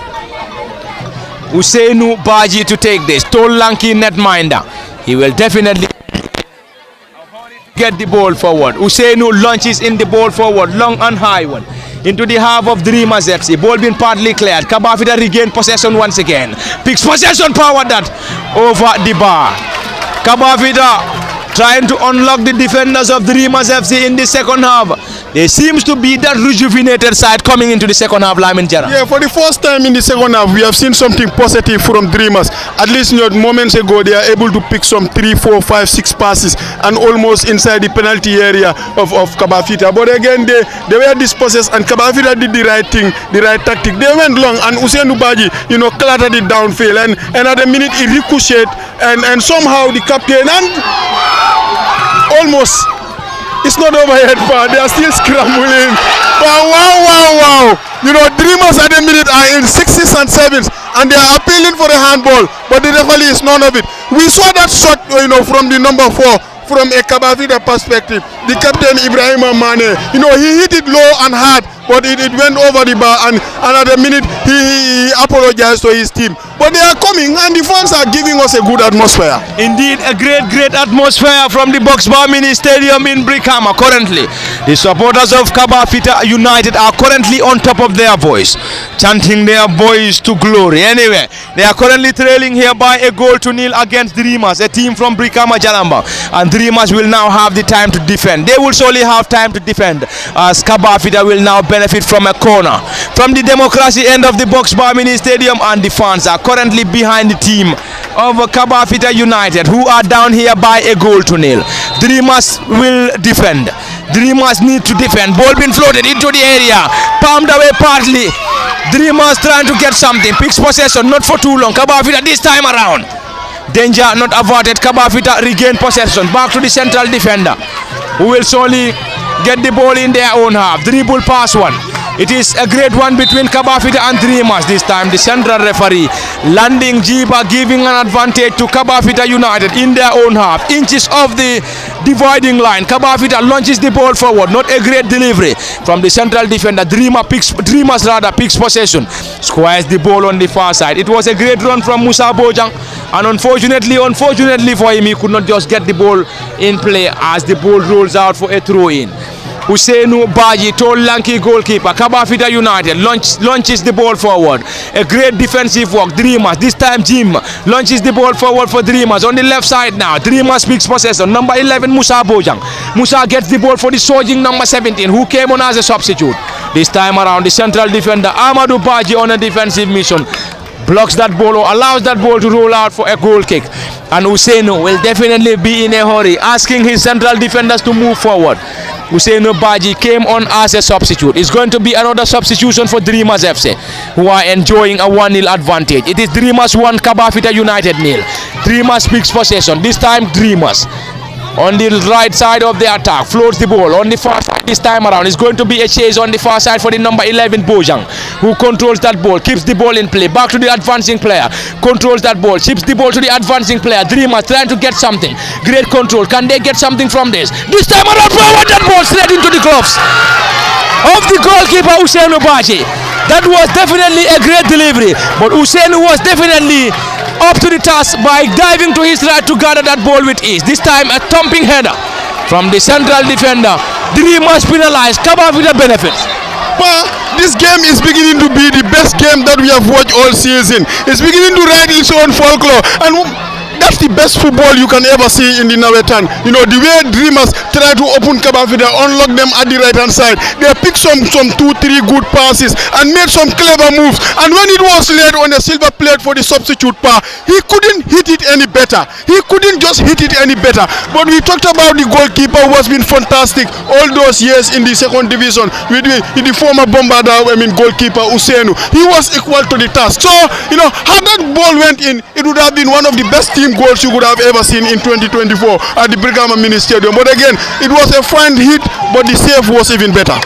Usainu Baji to take this, tall lanky netminder. He will definitely get the ball forward. Usainu launches in the ball forward, long and high one, into the half of Dreamers FC. Ball being partly cleared. Kabafita regain possession once again. Picks possession, power that over the bar. Kabafita trying to unlock the defenders of Dreamers FC in the second half. There seems to be that rejuvenated side coming into the second half, Lyman Jara. Yeah, for the first time in the second half, we have seen something positive from Dreamers. At least moments ago, they are able to pick some 3, 4, 5, 6 passes and almost inside the penalty area of Kabafita. But again, they were dispossessed, and Kabafita did the right thing, the right tactic. They went long, and Usain Ubaji, clattered it downfield, and at a minute it ricocheted, and somehow the captain and almost. It's not over yet, but they are still scrambling. But wow. Dreamers at the minute are in 6s and 7s, and they are appealing for a handball, but the referee is none of it. We saw that shot, from the number 4, from a Kabafita perspective. The captain, Ibrahim Mane, he hit it low and hard, but it went over the bar, and at a minute, he apologized to his team. But they are coming, and the fans are giving us a good atmosphere. Indeed, a great atmosphere from the Box Bar Mini Stadium in Brikama. Currently, the supporters of Kabafita United are currently on top of their voice, chanting their boys to glory. Anyway, they are currently trailing here by a goal to nil against Dreamers, a team from Brikama Jalamba. And Dreamers will now have the time to defend. They will surely have time to defend, as Kabafita will now benefit from a corner from the democracy end of the Box Bar Mini Stadium, and the fans are currently behind the team of Kabafita United, who are down here by a goal to nil. Dreamers will defend. Dreamers need to defend. Ball being floated into the area, palmed away partly. Dreamers trying to get something. Picks possession, not for too long. Kabafita this time around. Danger not averted. Kabafita regain possession. Back to the central defender, who will surely get the ball in their own half. Dribble pass one. It is a great one between Kabafita and Dreamers. This time the central referee landing Jiba, giving an advantage to Kabafita United in their own half. Inches of the dividing line. Kabafita launches the ball forward. Not a great delivery from the central defender. Dreamers picks possession. Squares the ball on the far side. It was a great run from Musa Bojang, and unfortunately for him, he could not just get the ball in play as the ball rolls out for a throw in. Usainu Baji, tall lanky goalkeeper. Kabafita United launches the ball forward. A great defensive work. Dreamers, this time Jim launches the ball forward for Dreamers. On the left side now, Dreamers picks possession. Number 11, Musa Bojang. Musa gets the ball for the surging number 17, who came on as a substitute. This time around, the central defender, Amadou Baji, on a defensive mission, blocks that ball or allows that ball to roll out for a goal kick. And Usainu will definitely be in a hurry, asking his central defenders to move forward. Usainu Baji came on as a substitute. It's going to be another substitution for Dreamers FC, who are enjoying a 1-0 advantage. It is Dreamers 1, Kabafita United 0. Dreamers picks possession. This time Dreamers on the right side of the attack, floats the ball on the far side this time around. It's going to be a chase on the far side for the number 11 Bojang, who controls that ball, keeps the ball in play, back to the advancing player, controls that ball, chips the ball to the advancing player. Dreamers trying to get something, great control. Can they get something from this? This time around, forward that ball straight into the gloves of the goalkeeper Usainu Baji. That was definitely a great delivery, but Usainu was definitely up to the task by diving to his right to gather that ball with ease. This time a thumping header from the central defender. Dreamers penalized, Kabafita benefits. This game is beginning to be the best game that we have watched all season. It's beginning to write its own folklore, and that's the best football you can ever see in the Nawettan. You know, the way Dreamers try to open Kabafita, unlock them at the right hand side. They picked some 2-3 good passes and made some clever moves. And when it was laid on a silver plate for the substitute par, he couldn't hit it any better. He couldn't just hit it any better. But we talked about the goalkeeper who has been fantastic all those years in the second division with the former Bombarder, goalkeeper Usainu. He was equal to the task. So, you know, had that ball went in, it would have been one of the best team goals you could have ever seen in 2024 at the Brigama Mini Stadium. But again, it was a fine hit, but the save was even better.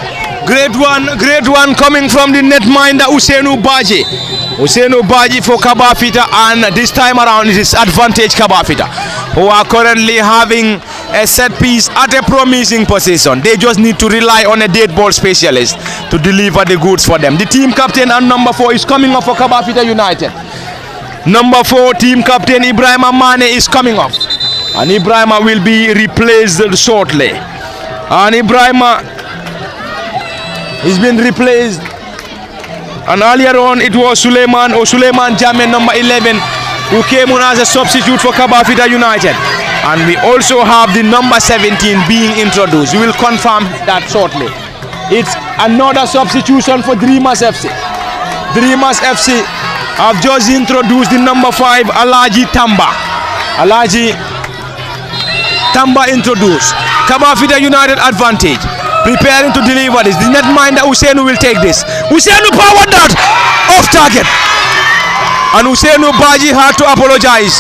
Great one coming from the netminder Usainu Baji. Usainu Baji for Kabafita, and this time around it is advantage Kabafita, who are currently having a set piece at a promising position. They just need to rely on a dead ball specialist to deliver the goods for them. The team captain and number 4 is coming up for Kabafita United. Number 4, team captain Ibrahima Mane is coming off, and Ibrahima will be replaced shortly. And Ibrahima has been replaced, and earlier on it was Suleiman Jammeh, number 11, who came on as a substitute for Kabafita United. And we also have the number 17 being introduced. We will confirm that shortly. It's another substitution for Dreamers FC. Dreamers FC have just introduced the number 5, Alaji Tamba. Alaji Tamba introduced. Kabafita United advantage, preparing to deliver this. The netminder Usainu will take this. Usainu powered that off target, and Usainu Baji had to apologize.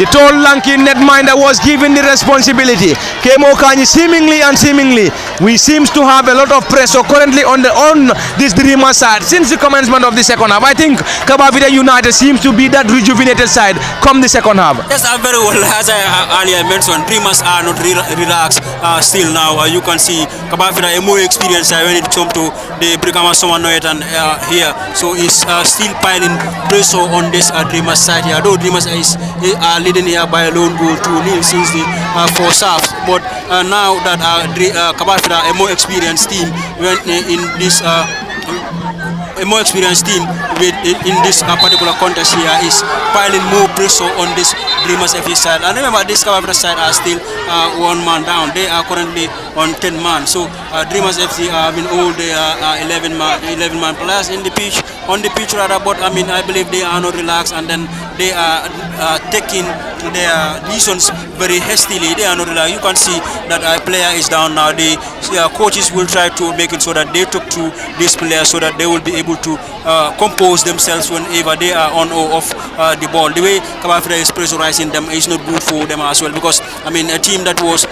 The tall lanky netminder was given the responsibility. Kemo Kanyi seemingly we seems to have a lot of pressure currently on this Dreamer side since the commencement of the second half. I think Kabafita United seems to be that rejuvenated side come the second half. Yes, very well. As I earlier mentioned, Dreamers are not relaxed still now. You can see Kabafita a more experienced when it comes to the Brigama Nawettan here. So he's still piling pressure on this Dreamers side here. Though Dreamers is leading here by a lone goal 2-0 since the first half. But now that Kabafita, a more experienced team, when in this in this particular contest here, is piling more pressure on this Dreamers FC side. And remember, this Kabafita side are still 1 man down. They are currently on 10 man. So Dreamers FC have been all the 11 man players in the pitch, on the pitch rather. But I believe they are not relaxed, and then they are taking their decisions very hastily. They are not relaxed. You can see that a player is down now. The coaches will try to make it so that they talk to this player so that they will be able to compose themselves whenever they are on or off the ball. The way Kabafita is pressurizing them is not good for them as well, because a team that was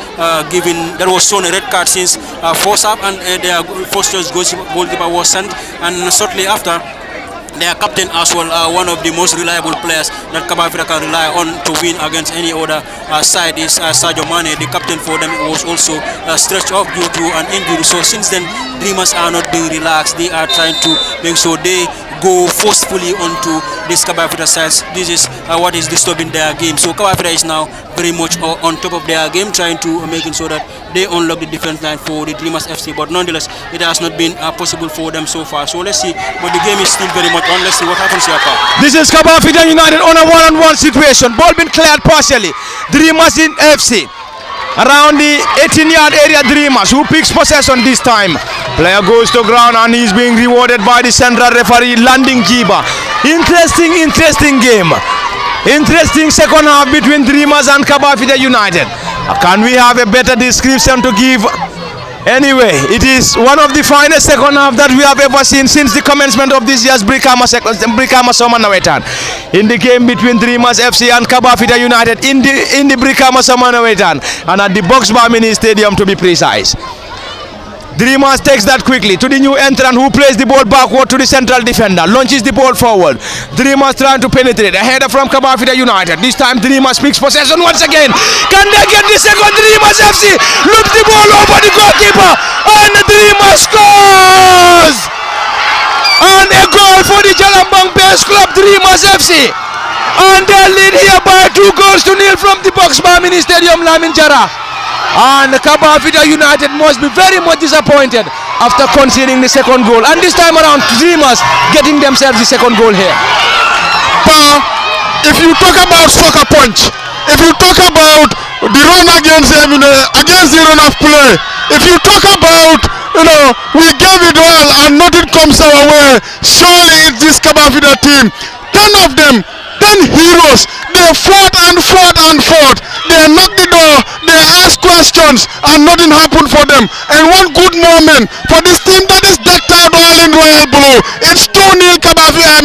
shown a red card since first half, and their first choice goalkeeper was sent, and shortly after, their captain as well, one of the most reliable players that Kabafita can rely on to win against any other side is Sadio Mane. The captain for them was also stretched off due to an injury. So since then, Dreamers are not being relaxed. They are trying to make sure they go forcefully onto this Kabafita sides. This is what is disturbing their game. So Kabafita is now very much on top of their game, trying to making sure that they unlock the defense line for the Dreamers FC. But nonetheless, it has not been possible for them so far. So let's see. But the game is still very much on. Let's see what happens here. This is Kabafita United on a one-on-one situation. Ball been cleared partially. Dreamers in FC. Around the 18-yard area, Dreamers, who picks possession this time. Player goes to ground and he's being rewarded by the central referee, landing Jiba. Interesting game. Interesting second half between Dreamers and Kabafita United. Can we have a better description to give? Anyway, it is one of the finest second half that we have ever seen since the commencement of this year's Brikama Summer Nawettan. In the game between Dreamers FC and Kabafita United in the Brikama Summer Nawettan, and at the Boxbar Mini Stadium to be precise. Dreamers takes that quickly to the new entrant who plays the ball backward to the central defender, launches the ball forward. Dreamers trying to penetrate, a header from Kabafita United. This time Dreamers picks possession once again. Can they get the second? Dreamers FC loops the ball over the goalkeeper and the Dreamers scores! And a goal for the Jalambang Bears Club, Dreamers FC. And they lead here by 2 goals to nil from the Boxbar Mini Stadium, Lamin Jara. And Kabafita United must be very much disappointed after conceding the second goal. And this time around, Dreamers getting themselves the second goal here. If you talk about soccer punch, if you talk about the run against the run of play, if you talk about, we gave it all and nothing comes our way, surely it's this Kabafita team. 10 of them, 10 heroes, they fought and fought and fought. They knocked the door, they asked questions, and nothing happened for them. And one good moment for this team that is decked out all in royal blue. It's 2-0 Kabafita,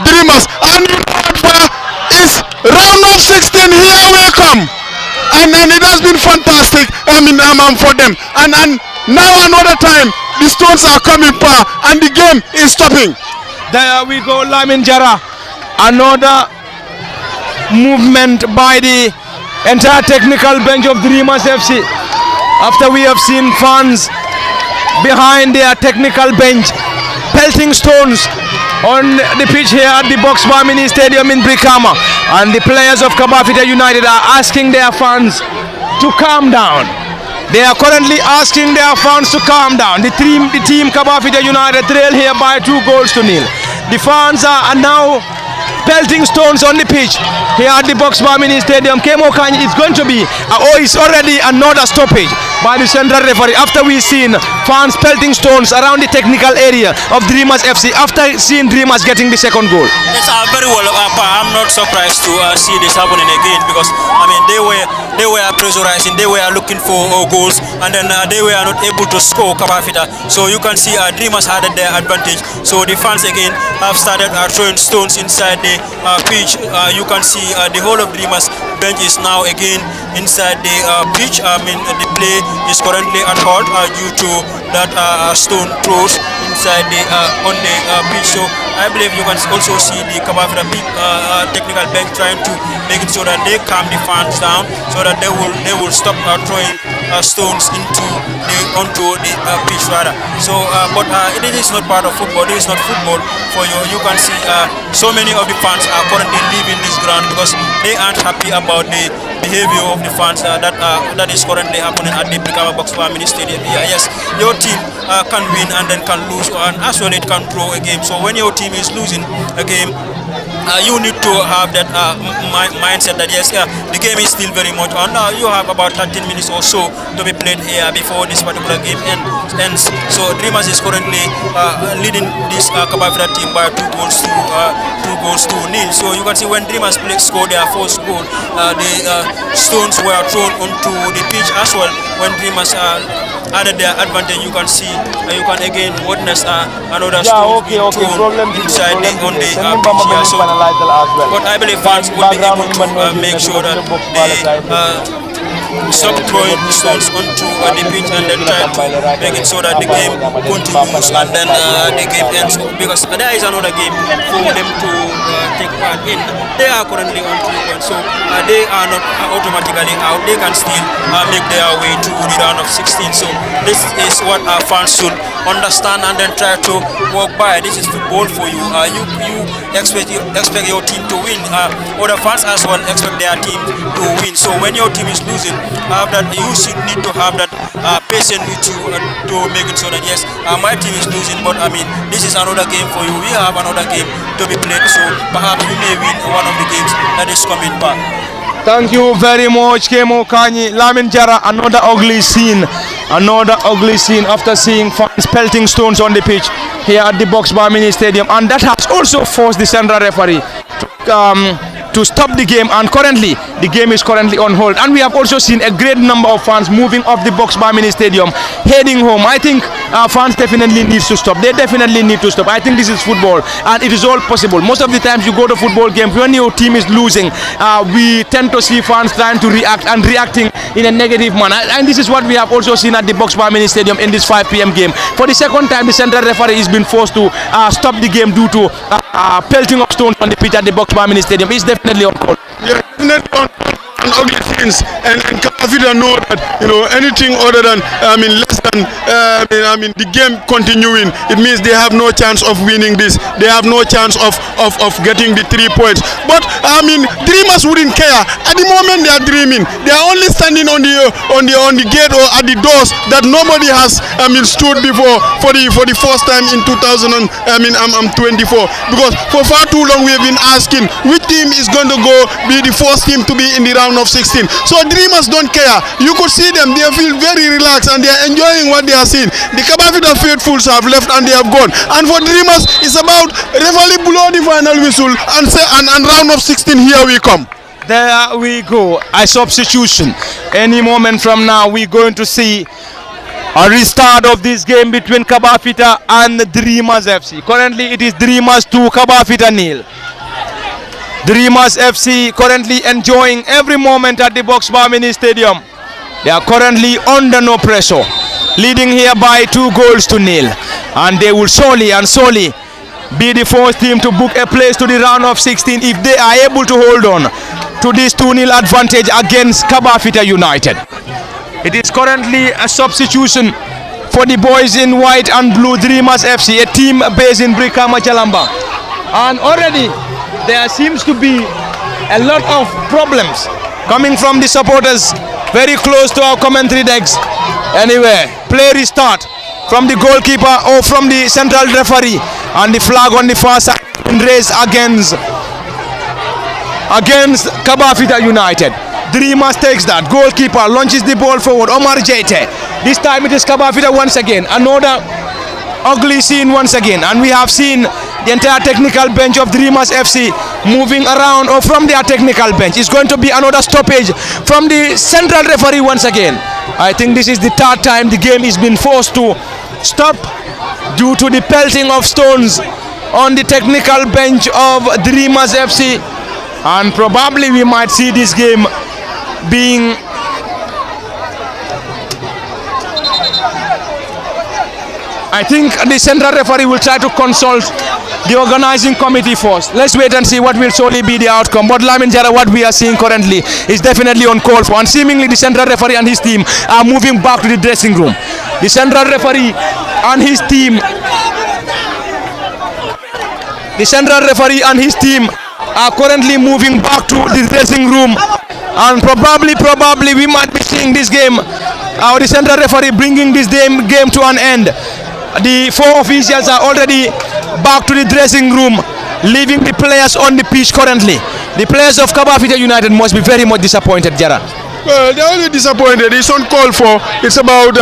Dreamers. And you know what, it's round of 16, here we come. And it has been fantastic, for them. And now another time, the stones are coming, and the game is stopping. There we go, Lamin Jara. Another movement by the entire technical bench of Dreamers FC. After we have seen fans behind their technical bench pelting stones on the pitch here at the Boxbar Mini Stadium in Brikama, and the players of Kabafita United are asking their fans to calm down. They are currently asking their fans to calm down. The team Kabafita United trail here by 2 goals to nil. The fans are now pelting stones on the pitch here at the Boxbar Mini Stadium. Kemo Kanye is going to be, it's already another stoppage by the central referee after we've seen fans pelting stones around the technical area of Dreamers FC after seeing Dreamers getting the second goal. Yes, very well. I'm not surprised to see this happening again, because they were pressurizing, they were looking for goals, and then they were not able to score Kabafita. So you can see Dreamers had their advantage. So the fans again have started throwing stones inside the pitch. You can see the whole of Dreamers bench is now again inside the pitch. The play is currently at halt due to that stone throws inside the on the pitch. So I believe you can also see the Kabafita technical bench trying to make it so that they calm the fans down, so that they will stop throwing stones onto the pitch rather. So but it is not part of football. It is not football for you. You can see so many of the fans are currently leaving this ground because they aren't happy about the behavior of the fans that is currently happening at the Brikama Boxbar Mini Stadium here. Yes, your team can win and then can lose, and as well it can draw a game. So when your team is losing a game, you need to have that mindset that yes, the game is still very much on. You have about 13 minutes or so to be played here before this particular game ends. So Dreamers is currently leading this Kabafita team by 2 goals to nil. So you can see when Dreamers scored their first goal, the stones were thrown onto the pitch as well. When Dreamers added their advantage, you can see you can again witness another stone being thrown inside on the pitch here. So, but I believe fans will be able to make sure that stop throwing stones onto the pitch and then try to make it so that the game continues and then the game ends, because there is another game for them to take part in. They are currently on 3 points, so they are not automatically out. They can still make their way to the round of 16. So this is what our fans should understand and then try to walk by. This is football for you. You expect your team to win. Other fans as well expect their team to win. So when your team is losing, that you should need to have that patience with you to make it so that yes, my team is losing, but I mean this is another game for you. We have another game to be played, so perhaps we may win one of the games that is coming back. Thank you very much, Kemo Kanyi. Lamin Jara, another ugly scene after seeing fans pelting stones on the pitch here at the Boxbar Mini Stadium, and that has also forced the central referee to stop the game, and currently the game is currently on hold. And we have also seen a great number of fans moving off the Boxbar Mini Stadium heading home. I think fans definitely need to stop. They definitely need to stop. I think this is football and it is all possible. Most of the times you go to football games, when your team is losing, we tend to see fans trying to react and reacting in a negative manner, and this is what we have also seen at the Boxbar Mini Stadium in this 5 p.m. game. For the second time, the central referee has been forced to stop the game due to pelting of stones on the pitch at the Boxbar Mini Stadium. It's definitely on call. Yeah, definitely on ugly things, and Kabafita know that anything other than less than the game continuing, it means they have no chance of winning this. They have no chance of getting the 3 points. But dreamers wouldn't care. At the moment they are dreaming, they are only standing on the gate or at the doors that nobody has stood before for the first time in 2024. Because for far too long we have been asking which team is going to be the first team to be in the round of 16. So dreamers don't care. You could see them, they feel very relaxed and they are enjoying what they are seeing. The Kabafita faithfuls have left and they have gone. And for dreamers, it's about referee blow the final whistle and say and round of 16, here we come. There we go. A substitution. Any moment from now we're going to see a restart of this game between Kabafita and Dreamers FC. Currently it is Dreamers 2, Kabafita 0. Dreamers FC currently enjoying every moment at the Boxbar Mini Stadium. They are currently under no pressure, leading here by 2-0, and they will surely be the first team to book a place to the round of 16 if they are able to hold on to this 2-0 advantage against Kabafita United. It is currently a substitution for the boys in white and blue, Dreamers FC, a team based in Brikama, Jalamba, and already there seems to be a lot of problems coming from the supporters very close to our commentary decks. Anyway, play restart from the goalkeeper or from the central referee, and the flag on the far side raised against Kabafita United. Dreamers takes that. Goalkeeper launches the ball forward. Omar Jete. This time it is Kabafita once again. Another ugly scene once again, and we have seen the entire technical bench of Dreamers FC moving around, or from their technical bench. It's going to be another stoppage from the central referee once again. I think this is the third time the game is been forced to stop due to the pelting of stones on the technical bench of Dreamers FC, and probably we might see this game being I think the central referee will try to consult the organizing committee first. Let's wait and see what will surely be the outcome. But Lamin Jara, what we are seeing currently is definitely on call for, and seemingly the central referee and his team are moving back to the dressing room. The central referee and his team are currently moving back to the dressing room, and probably we might be seeing this game, the central referee bringing this game to an end. The 4 officials are already back to the dressing room, leaving the players on the pitch currently. The players of Kabafita United must be very much disappointed, Jara. Well, they're only disappointed. It's uncalled for. It's about,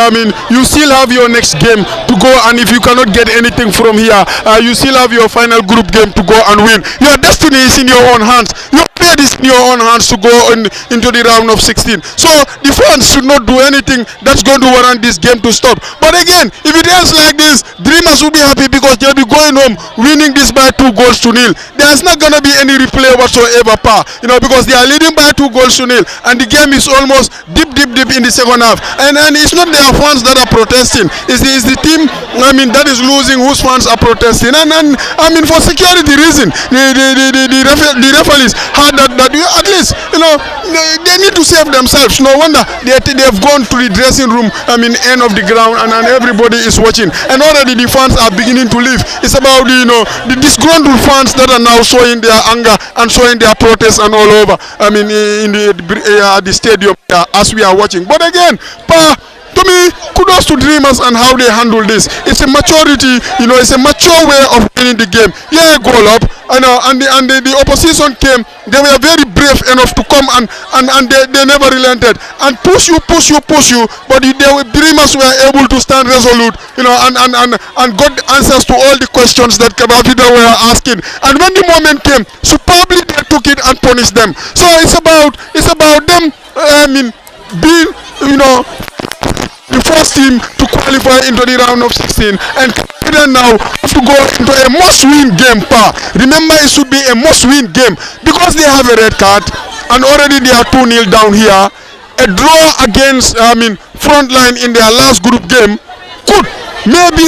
you still have your next game to go, and if you cannot get anything from here, you still have your final group game to go and win. Your destiny is in your own hands. Your fate is in your own hands to go into the round of 16. So the fans should not do anything that's going to warrant this game to stop. But again, if it ends like this, Dreamers will be happy because they'll be going home winning this by 2-0. There's not going to be any replay whatsoever, because they are leading by 2-0, and the game is almost deep in the second half, and it's not their fans that are protesting. It's the team, I mean, that is losing whose fans are protesting, and I mean, for security reason, the referees had that at least, you know, they need to save themselves. No wonder they've gone to the dressing room, I mean, end of the ground, and everybody is watching, and already the fans are beginning to leave. It's about the disgruntled fans that are now showing their anger and showing their protests and all over, I mean, in the stadium as we are watching. But again, to me, kudos to Dreamers and how they handle this. It's a maturity, it's a mature way of winning the game. Yeah, goal up, and the opposition came. They were very brave enough to come and they never relented and push you. But Dreamers were able to stand resolute, and got answers to all the questions that Kabafita were asking. And when the moment came, superbly they took it and punished them. So it's about them. I mean, being the first team to qualify into the round of 16, and now have to go into a must-win game. Remember, it should be a must-win game because they have a red card and already they are 2-0 down here. A draw against Frontline in their last group game could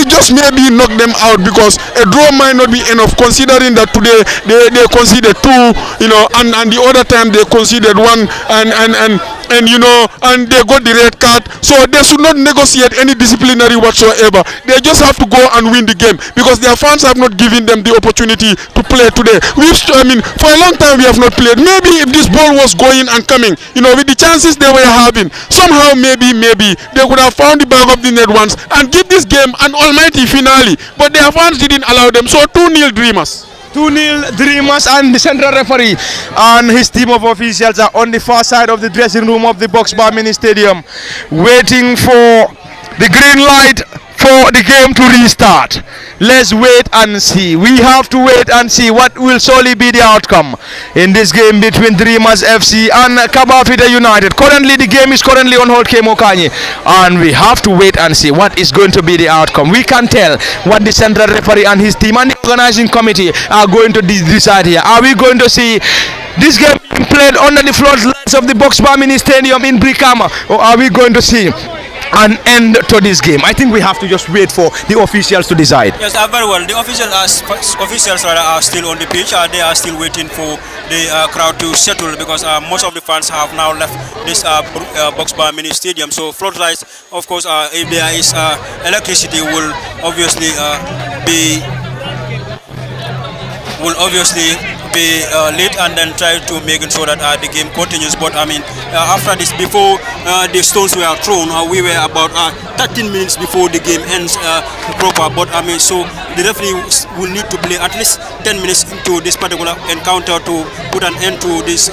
just maybe knock them out, because a draw might not be enough, considering that today they conceded 2, and the other time they conceded 1, and they got the red card. So they should not negotiate any disciplinary whatsoever. They just have to go and win the game, because their fans have not given them the opportunity to play today. For a long time we have not played. Maybe if this ball was going and coming, with the chances they were having, somehow maybe they could have found the back of the net once and give this game an almighty finale. But their fans didn't allow them. So 2-0 Dreamers. 2-0 Dreamers, and the central referee and his team of officials are on the far side of the dressing room of the Box Bar Mini Stadium, waiting for the green light for the game to restart. Let's wait and see. We have to wait and see what will surely be the outcome in this game between Dreamers FC and Kabafita United. Currently, the game is currently on hold, Kemokanye, and we have to wait and see what is going to be the outcome. We can tell what the central referee and his team and the organizing committee are going to decide here. Are we going to see this game being played under the floodlights of the Box Bar Mini Stadium in Brikama, or are we going to see an end to this game? I think we have to just wait for the officials to decide. Yes, very well. The officials are still on the pitch. They are still waiting for the crowd to settle, because most of the fans have now left this Box Bar Mini Stadium. So floodlights, of course, if there is electricity, will obviously be lit, and then try to make sure that the game continues. But after this, before the stones were thrown, we were about 13 minutes before the game ends proper. But so the referee will need to play at least 10 minutes into this particular encounter to put an end to this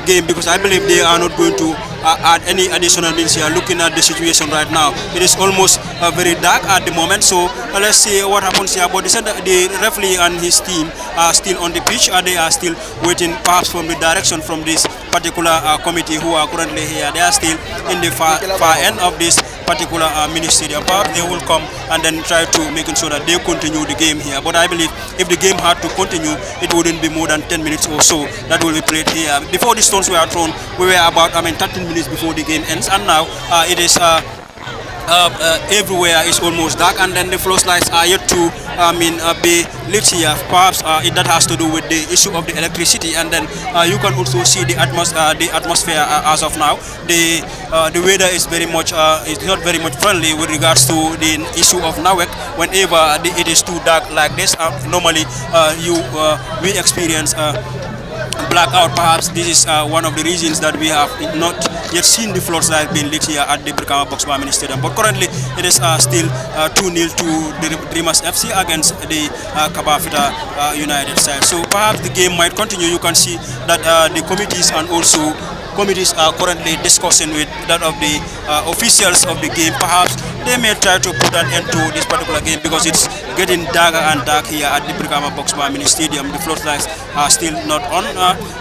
game, because I believe they are not going to add any additional minutes here. Looking at the situation right now, it is almost very dark at the moment. So let's see what happens here. But the referee and his team are still on the pitch, and they are still waiting perhaps from the direction from this particular committee who are currently here. They are still in the far end of this particular mini stadium. Perhaps they will come and then try to make sure that they continue the game here. But I believe if the game had to continue, it wouldn't be more than 10 minutes or so that will be played here. Before the stones were thrown, we were about 13 minutes before the game ends, and now it is everywhere is almost dark, and then the floodlights are yet to be lit here. Perhaps that has to do with the issue of the electricity, and then you can also see the atmosphere as of now. The weather is very much is not very much friendly with regards to the issue of Nawettan. Whenever it is too dark like this, normally we experience blackout. Perhaps this is one of the reasons that we have not yet seen the floodlight being lit here at the Brikama Box Bar Mini Stadium. But currently it is still 2-0 to the Dreamers FC against the Kabafita United side. So perhaps the game might continue. You can see that the committees are currently discussing with that of the officials of the game. Perhaps they may try to put an end to this particular game, because it's getting darker and dark here at the Brikama Box Bar Mini Stadium. The floodlights are still not on.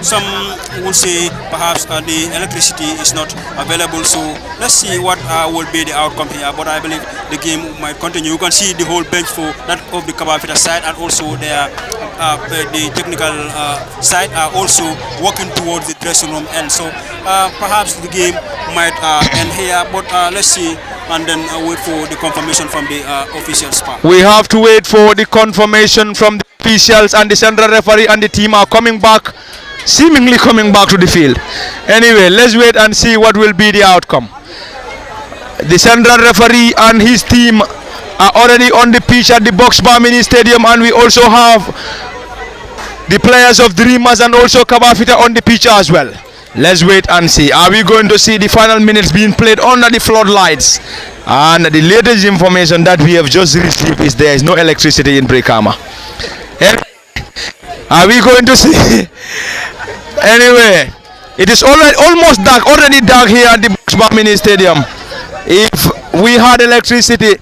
Some will say perhaps the electricity is not available. So let's see what will be the outcome here. But I believe the game might continue. You can see the whole bench for that of the Kabafita side, and also their the technical side are also working towards the dressing room, and so perhaps the game might end here. But let's see, and then wait for the confirmation from the officials. We have to wait for the confirmation from the officials, and the central referee and the team are coming back, seemingly coming back to the field. Anyway, let's wait and see what will be the outcome. The central referee and his team are already on the pitch at the Box Bar Mini Stadium, and we also have the players of Dreamers and also Kabafita on the pitch as well. Let's wait and see. Are we going to see the final minutes being played under the floodlights? And the latest information that we have just received is there is no electricity in Brikama. Are we going to see? Anyway, it is almost dark, already dark here at the Box Bar Mini Stadium. If we had electricity,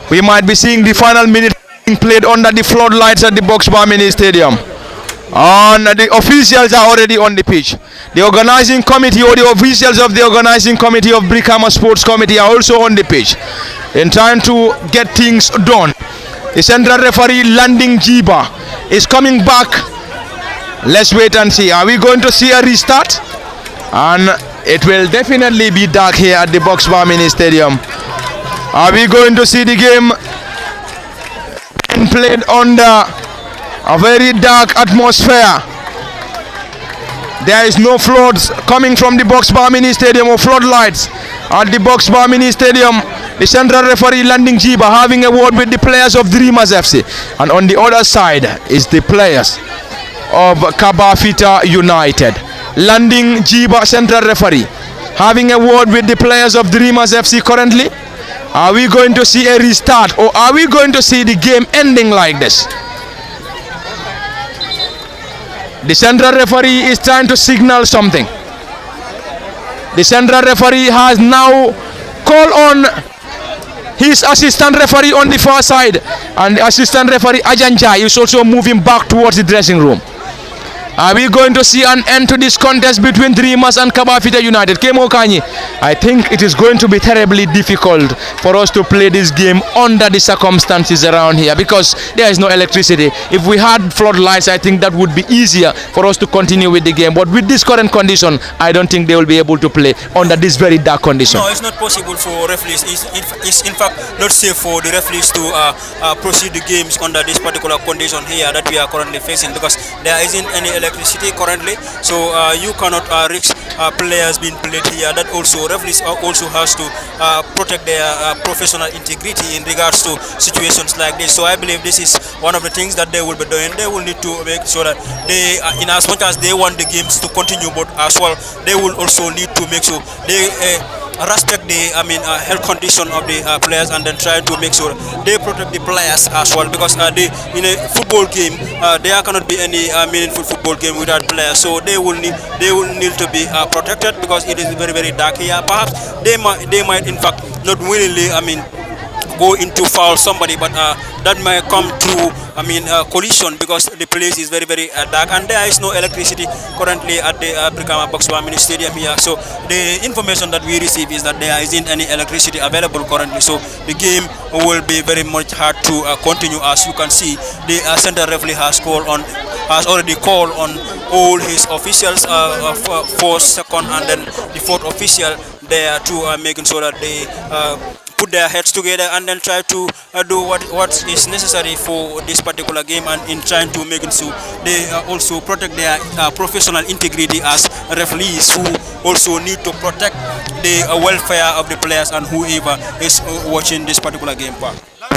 we might be seeing the final minute being played under the floodlights at the Box Bar Mini Stadium. And the officials are already on the pitch. The organizing committee or the officials of the organizing committee of Brikama Sports Committee are also on the pitch in trying to get things done. The central referee Landing Jiba is coming back. Let's wait and see. Are we going to see a restart? And it will definitely be dark here at the Box Bar Mini Stadium. Are we going to see the game being played under a very dark atmosphere? There is no floods coming from the Box Bar Mini Stadium or floodlights at the Box Bar Mini Stadium. The central referee Landing Jiba having a word with the players of Dreamers FC, and on the other side is the players of Kabafita United. Landing Jiba, central referee, having a word with the players of Dreamers FC currently. Are we going to see a restart, or are we going to see the game ending like this? The central referee is trying to signal something. The central referee has now called on his assistant referee on the far side, and the assistant referee Ajanjai is also moving back towards the dressing room. Are we going to see an end to this contest between Dreamers and Kabafita United? Kemo Kanyi, I think it is going to be terribly difficult for us to play this game under the circumstances around here because there is no electricity. If we had floodlights, I think that would be easier for us to continue with the game. But with this current condition, I don't think they will be able to play under this very dark condition. No, it's not possible for referees. It's in fact not safe for the referees to proceed the games under this particular condition here that we are currently facing, because there isn't any electricity currently, so you cannot risk players being played here. That also referees also has to protect their professional integrity in regards to situations like this. So I believe this is one of the things that they will be doing. They will need to make sure that they, in as much as they want the games to continue, but as well they will also need to make sure they respect the health condition of the players, and then try to make sure they protect the players as well, because in a football game there cannot be any meaningful football game without players. So they will need to be protected, because it is very, very dark here. Perhaps they might in fact not willingly go into foul somebody, but that might come through collision, because the place is very, very dark and there is no electricity currently at the Brikama Box Bar Mini Stadium here. So the information that we receive is that there isn't any electricity available currently, so the game will be very much hard to continue. As you can see, the center referee has already called on all his officials, first, second, and then the fourth official there to making sure that they put their heads together and then try to do what is necessary for this particular game, and in trying to make it so they also protect their professional integrity as referees, who also need to protect the welfare of the players and whoever is watching this particular game.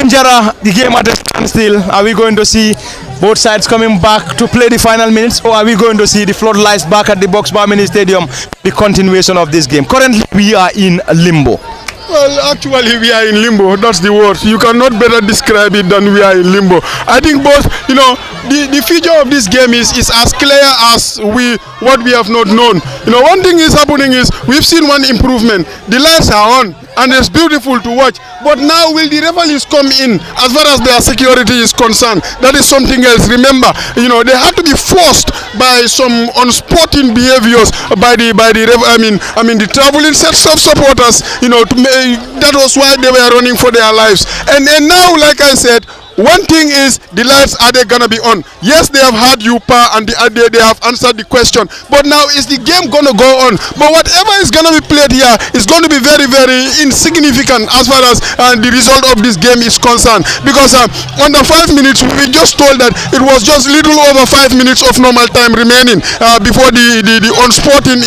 Jara, the game at a standstill. Are we going to see both sides coming back to play the final minutes, or are we going to see the floodlights back at the Box Bar Mini Stadium, the continuation of this game? Currently we are in limbo. Well, actually, we are in limbo. That's the word. You cannot better describe it than we are in limbo. I think both, the future of this game is as clear as what we have not known. One thing is happening is we've seen one improvement. The lights are on, and it's beautiful to watch. But now, will the referees come in as far as their security is concerned? That is something else. Remember, they had to be forced by some unsporting behaviors by the traveling sets of supporters. That was why they were running for their lives. And now, like I said, one thing is, the lights, are they gonna be on? Yes, they have had you pa, and they have answered the question, but now is the game gonna go on? But whatever is gonna be played here is going to be very, very insignificant as far as the result of this game is concerned, because under 5 minutes we just told that it was just little over 5 minutes of normal time remaining before the unsporting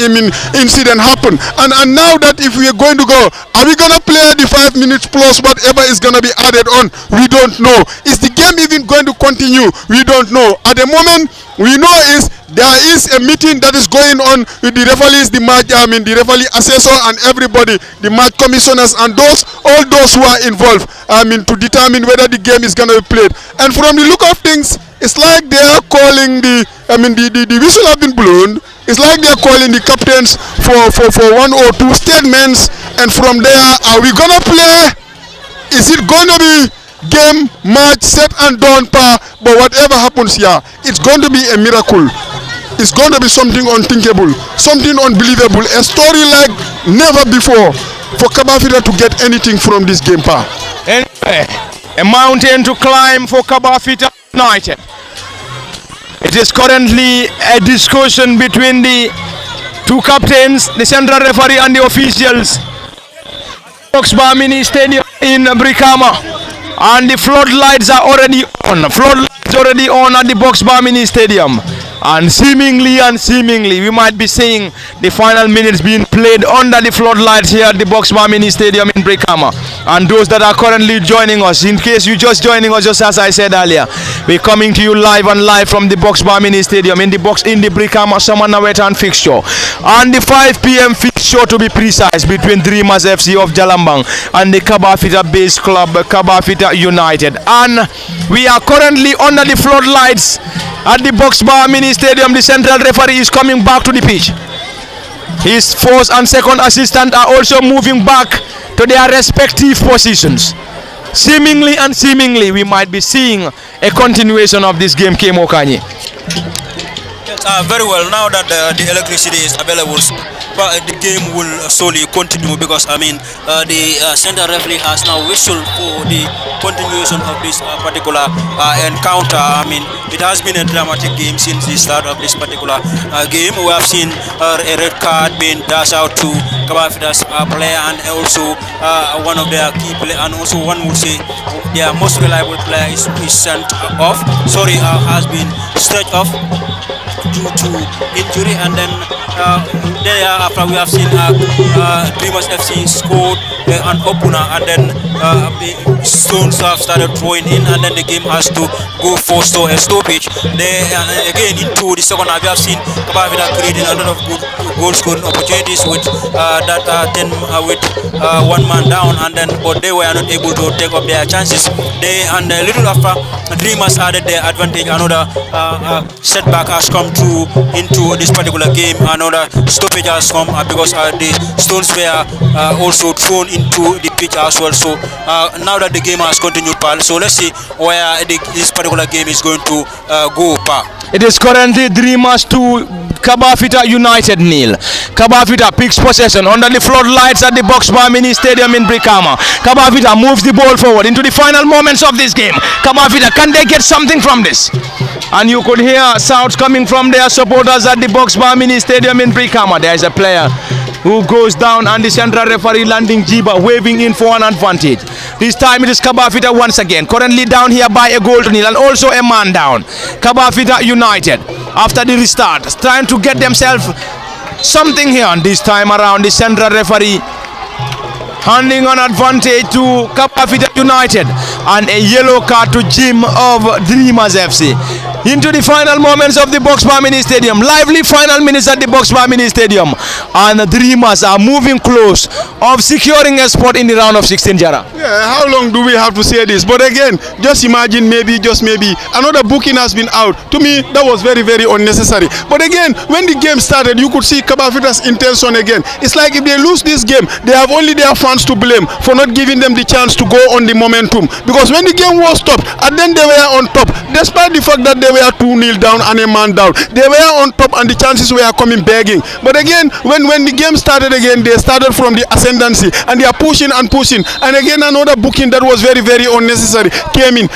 incident happened, and now that if we are going to go, are we gonna play the 5 minutes plus whatever is gonna be added on? We don't know. Is the game even going to continue? We don't know. At the moment, we know is there is a meeting that is going on with the referees, the the referee assessor, and everybody, the match commissioners, and all those who are involved. To determine whether the game is going to be played. And from the look of things, it's like they are calling the whistle have been blown. It's like they are calling the captains for 1 or 2 statements. And from there, are we gonna play? Is it gonna be game, match, set and done pa? But whatever happens here, it's going to be a miracle. It's going to be something unthinkable, something unbelievable, a story like never before for Kabafita to get anything from this game pa. Anyway, a mountain to climb for Kabafita United. It is currently a discussion between the 2 captains, the central referee and the officials. Boxbar Mini Stadium in Brikama, and the floodlights are already on. Floodlights already on at the Boxbar Mini Stadium, and seemingly we might be seeing the final minutes being played under the floodlights here at the Boxbar Mini Stadium in Brikama. And those that are currently joining us, in case you're just joining us, just as I said earlier, we're coming to you live from the Boxbar Mini Stadium in the Brikama Summer Nawettan fixture, and the 5 p.m. fixture to be precise, between Dreamers FC of Jalambang and the Kabafita based club Kabafita United. And we are currently under the floodlights at the Boxbar Mini Stadium. The central referee is coming back to the pitch. His first and second assistant are also moving back to their respective positions. Seemingly we might be seeing a continuation of this game, Kemo Kanye. Very well, now that the electricity is available, but the game will slowly continue, because the center referee has now whistled for the continuation of this particular encounter. It has been a dramatic game since the start of this particular game. We have seen a red card being dashed out to Kabafita's player, and also one of their key players, and also one would say their most reliable player is sent off. Has been stretched off due to injury, and then thereafter we have seen Dreamers FC scored an opener, and then the Stones have started throwing in, and then the game has to go for a stoppage. Again into the second half, we have seen Kabafita creating a lot of good goal scoring opportunities with one man down, but they were not able to take up their chances. A little after, Dreamers added their advantage. Another setback has come into this particular game. Another stoppage has come because the Stones were also thrown into the pitch as well. So now that the game has continued, so let's see where this particular game is going to go. It is currently Dreamers 2, Kabafita United nil. Kabafita picks possession under the floodlights at the Boxbar Mini Stadium in Brikama. Kabafita moves the ball forward into the final moments of this game. Kabafita, can they get something from this? And you could hear shouts coming from their supporters at the Boxbar Mini Stadium in Brikama. There is a player who goes down, and the central referee landing Jiba, waving in for an advantage. This time it is Kabafita once again, currently down here by a goal to nil, and also a man down. Kabafita United, after the restart, trying to get themselves something here, and this time around the central referee handing an advantage to Kabafita United, and a yellow card to Jim of Dreamers FC. Into the final moments of the Boxbar Mini Stadium, lively final minutes at the Boxbar Mini Stadium, and the Dreamers are moving close of securing a spot in the round of 16, Jara. Yeah, how long do we have to say this? But again, just imagine, just maybe another booking has been out. To me, that was very, very unnecessary. But again, when the game started, you could see Kabafita's intention again. It's like if they lose this game, they have only their fans fans to blame for not giving them the chance to go on the momentum. Because when the game was stopped, and then they were on top, despite the fact that they were 2-0 down and a man down, they were on top and the chances were coming begging. But again, when the game started again, they started from the ascendancy and they are pushing and pushing. And again, another booking that was very, very unnecessary came in.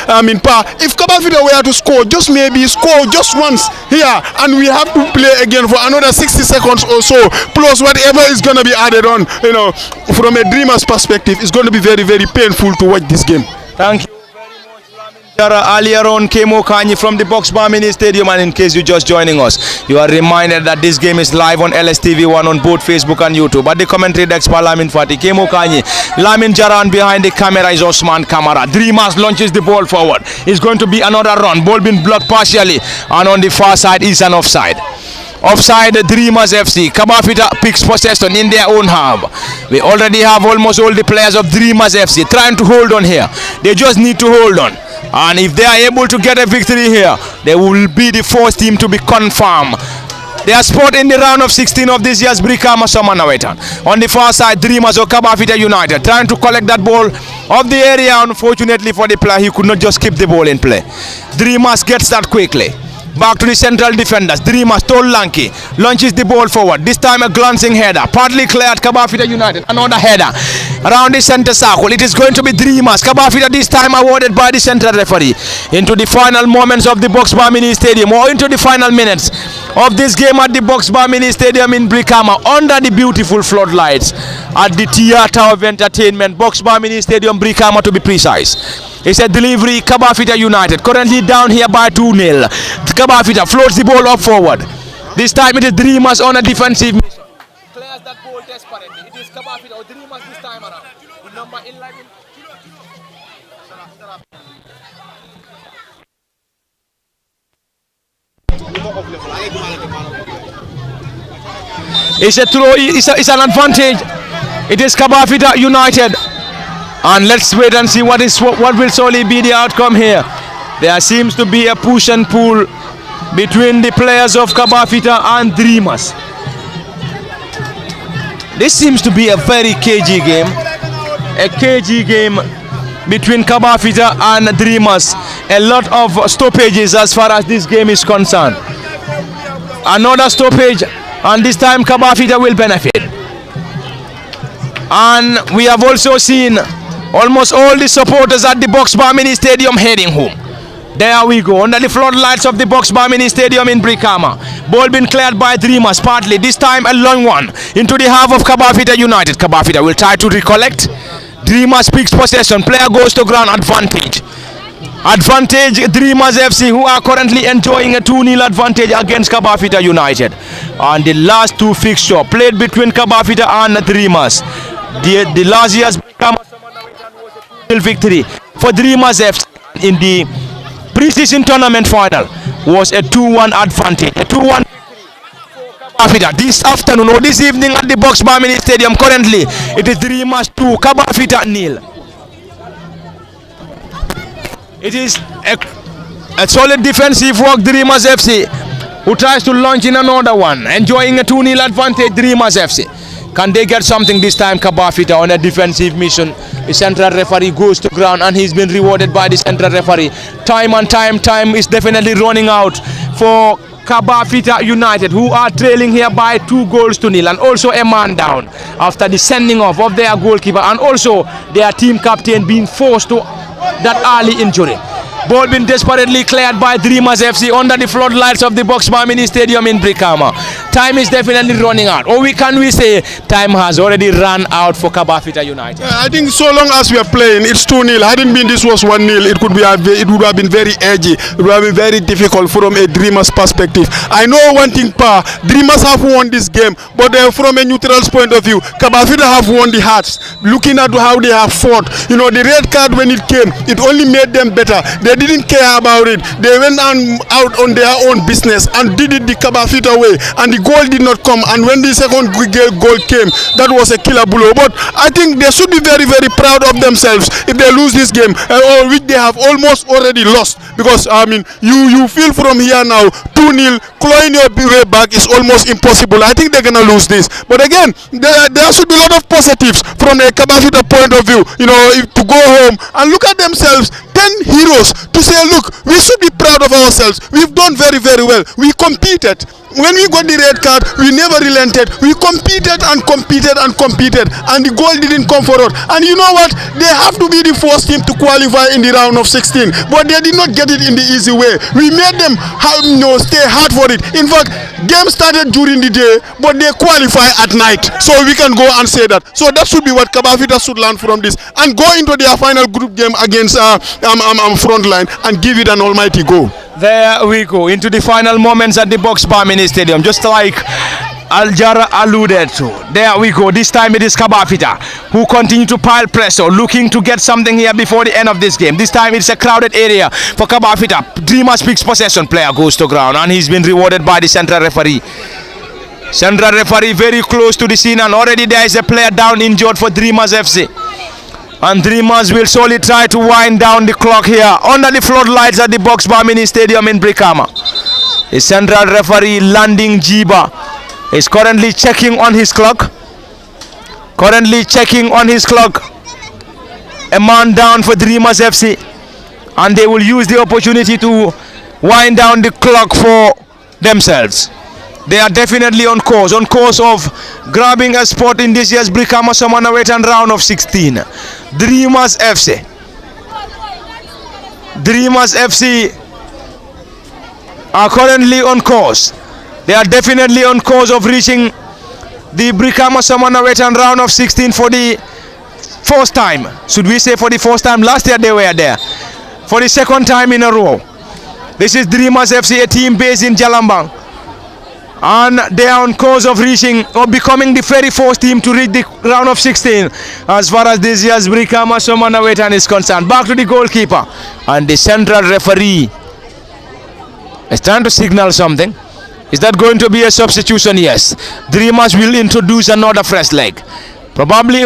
If Kabafita were to score, just maybe score just once here, and we have to play again for another 60 seconds or so, plus whatever is going to be added on, from a dreamer's perspective, it's going to be very, very painful to watch this game. Thank you very much, Lamin Jara. Earlier on, Kemo Kanyi from the Box Bar Mini Stadium, and in case you're just joining us, you are reminded that this game is live on LSTV1 on both Facebook and YouTube. At the commentary desk, Lamin Fati, Kemo Kanyi, Lamin Jara, and behind the camera is Osman Kamara. Dreamers launches the ball forward. It's going to be another run. Ball being blocked partially, and on the far side is an offside. Offside, Dreamers FC. Kabafita picks possession in their own half. We already have almost all the players of Dreamers FC trying to hold on here. They just need to hold on. And if they are able to get a victory here, they will be the first team to be confirmed. They are spot in the round of 16 of this year's Brikama Summer Nawettan. On the far side, Dreamers of Kabafita United trying to collect that ball off the area. Unfortunately for the player, he could not just keep the ball in play. Dreamers gets that quickly. Back to the central defenders. Dreamers, tall Lanky, launches the ball forward. This time a glancing header. Partly cleared Kabafita United. Another header around the center circle. It is going to be Dreamers. Kabafita this time awarded by the central referee. Into the final moments of the Box Bar Mini Stadium, or into the final minutes of this game at the Box Bar Mini Stadium in Brikama, under the beautiful floodlights at the Theatre of Entertainment, Box Bar Mini Stadium, Brikama to be precise. It's a delivery, Kabafita United, currently down here by 2-0. Kabafita floats the ball up forward. This time it is Dreamers on a defensive mission. Clears that ball desperately. It is Kabafita or Dreamers this time around. The number 11. It's a throw, it's an advantage. It is Kabafita United. And let's wait and see what will solely be the outcome here. There seems to be a push and pull between the players of Kabafita and Dreamers. This seems to be a very cagey game. A cagey game between Kabafita and Dreamers. A lot of stoppages as far as this game is concerned. Another stoppage, and this time Kabafita will benefit. And we have also seen almost all the supporters at the Box Bar Mini Stadium heading home. There we go, under the floodlights of the Box Bar Mini Stadium in Brikama. Ball been cleared by Dreamers, partly. This time a long one into the half of Kabafita United. Kabafita will try to recollect. Dreamers picks possession. Player goes to ground. Advantage. Advantage, Dreamers FC, who are currently enjoying a 2-0 advantage against Kabafita United. And the last two fixtures played between Kabafita and Dreamers. The last year's Brikama victory for Dreamers FC in the pre-season tournament final was a 2-1 advantage, a 2-1 Kabafita. This afternoon or this evening at the Box Bar Mini Stadium, currently it is Dreamers 2, Kabafita 0. It is a solid defensive work, Dreamers FC, who tries to launch in another one, enjoying a 2-0 advantage, Dreamers FC. Can they get something this time? Kabafita on a defensive mission. The central referee goes to ground and he's been rewarded by the central referee. Time is definitely running out for Kabafita United, who are trailing here by 2-0, and also a man down after the sending off of their goalkeeper, and also their team captain being forced to that early injury. Ball been desperately cleared by Dreamers FC under the floodlights of the Box Bar Mini Stadium in Brikama. Time is definitely running out. Or can we say time has already run out for Kabafita United? I think so long as we are playing, it's 2-0. Hadn't been this was 1-0, it would have been very edgy. It would have been very difficult from a Dreamers perspective. I know one thing, Dreamers have won this game, but from a neutral's point of view, Kabafita have won the hearts. Looking at how they have fought, the red card when it came, it only made them better. They didn't care about it. They went out on their own business and did it the Kabafita way. And the goal did not come, and when the second goal came, that was a killer blow. But I think they should be very, very proud of themselves if they lose this game, or which they have almost already lost. Because I mean, you feel from here now 2-0, clawing your way back is almost impossible. I think they're gonna lose this. But again, there should be a lot of positives from a Kabafita point of view. You know, to go home and look at themselves, 10 heroes, to say, look, we should be proud of ourselves. We've done very, very well. We competed. When we got the red card, we never relented. We competed and competed and competed, and the goal didn't come for us. And you know what? They have to be the first team to qualify in the round of 16, but they did not get it in the easy way. We made them stay hard for it. In fact, game started during the day, but they qualify at night. So we can go and say that. So that should be what Kabafita should learn from this, and go into their final group game against Frontline and give it an almighty go. There we go into the final moments at the Box Bar Mini Stadium, just like Aljara alluded to. There we go. This time it is Kabafita who continue to pile pressure, looking to get something here before the end of this game. This time it's a crowded area for Kabafita. Dreamers picks possession. Player goes to ground, and he's been rewarded by the central referee. Central referee very close to the scene, and already there is a player down injured for Dreamers FC. And Dreamers will slowly try to wind down the clock here under the floodlights at the Box Bar Mini Stadium in Brikama. The central referee Landing Jiba is currently checking on his clock. A man down for Dreamers FC, and they will use the opportunity to wind down the clock for themselves. They are definitely on course of grabbing a spot in this year's Brikama Summer Nawettan round of 16. Dreamers FC are currently on course. They are definitely on course of reaching the Brikama Summer Nawettan round of 16 for the first time. Should we say for the first time? Last year they were there. For the second time in a row. This is Dreamers FC, a team based in Jalambang. And they are on course of reaching or becoming the very first team to reach the round of 16 as far as this year's Brikama Summer Nawettan is concerned. Back to the goalkeeper, and the central referee is trying to signal something. Is that going to be a substitution? Yes. Dreamers will introduce another fresh leg. Probably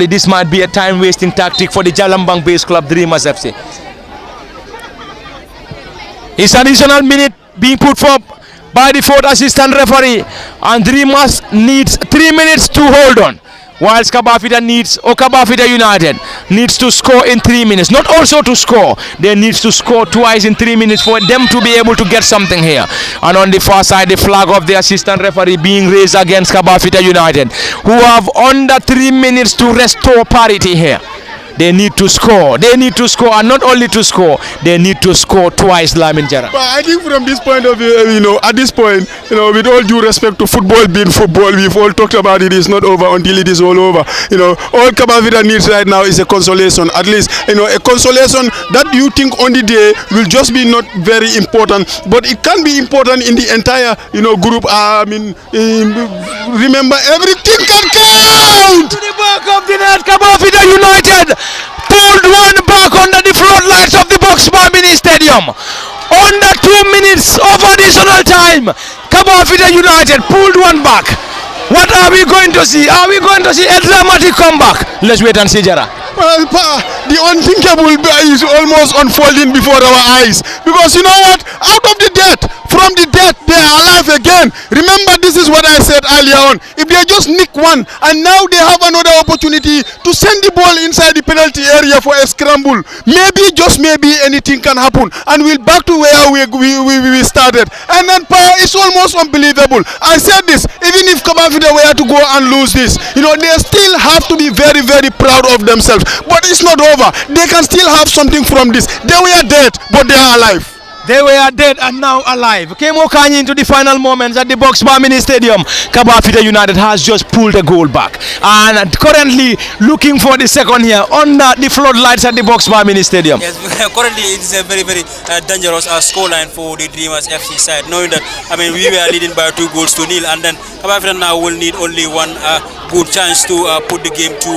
this might be a time-wasting tactic for the Jalambang-based club Dreamers FC. It's additional minute being put for by the fourth assistant referee, and Dreamers needs 3 minutes to hold on, whilst Kabafita United needs to score in 3 minutes. Not also to score, they need to score twice in 3 minutes for them to be able to get something here. And on the far side, the flag of the assistant referee being raised against Kabafita United, who have under 3 minutes to restore parity here. They need to score. And not only to score, they need to score twice, Lamin Jara. But I think from this point of view, at this point, with all due respect to football being football, we've all talked about it. It's not over until it is all over. All Kabafita needs right now is a consolation. At least, a consolation that you think on the day will just be not very important, but it can be important in the entire, group. Remember, everything can count. To the back of the net, Kabafita United pulled one back under the floodlights of the Box Bar Mini Stadium. Under 2 minutes of additional time, Kabafita United pulled one back. What are we going to see? Are we going to see a dramatic comeback? Let's wait and see, Jara. Well, the unthinkable is almost unfolding before our eyes. Because you know what? Out of the death, from the death, they are alive again. Remember, this is what I said earlier on. If they just nick one, and now they have another opportunity to send the ball inside the penalty area for a scramble, maybe, just maybe, anything can happen. And we're back to where we started. And then it's almost unbelievable. I said this, even if Kabafita were to go and lose this, they still have to be very, very proud of themselves. But it's not over. They can still have something from this. They were dead, but they are alive. They were dead and now alive. Kemo Kanyi into the final moments at the Box Bar Mini Stadium. Kabafita United has just pulled a goal back, and currently looking for the second here under the floodlights at the Box Bar Mini Stadium. Yes, currently it is a very, very dangerous scoreline for the Dreamers FC side, knowing that we were leading by 2 goals to nil, and then Kabafita now will need only one good chance to put the game to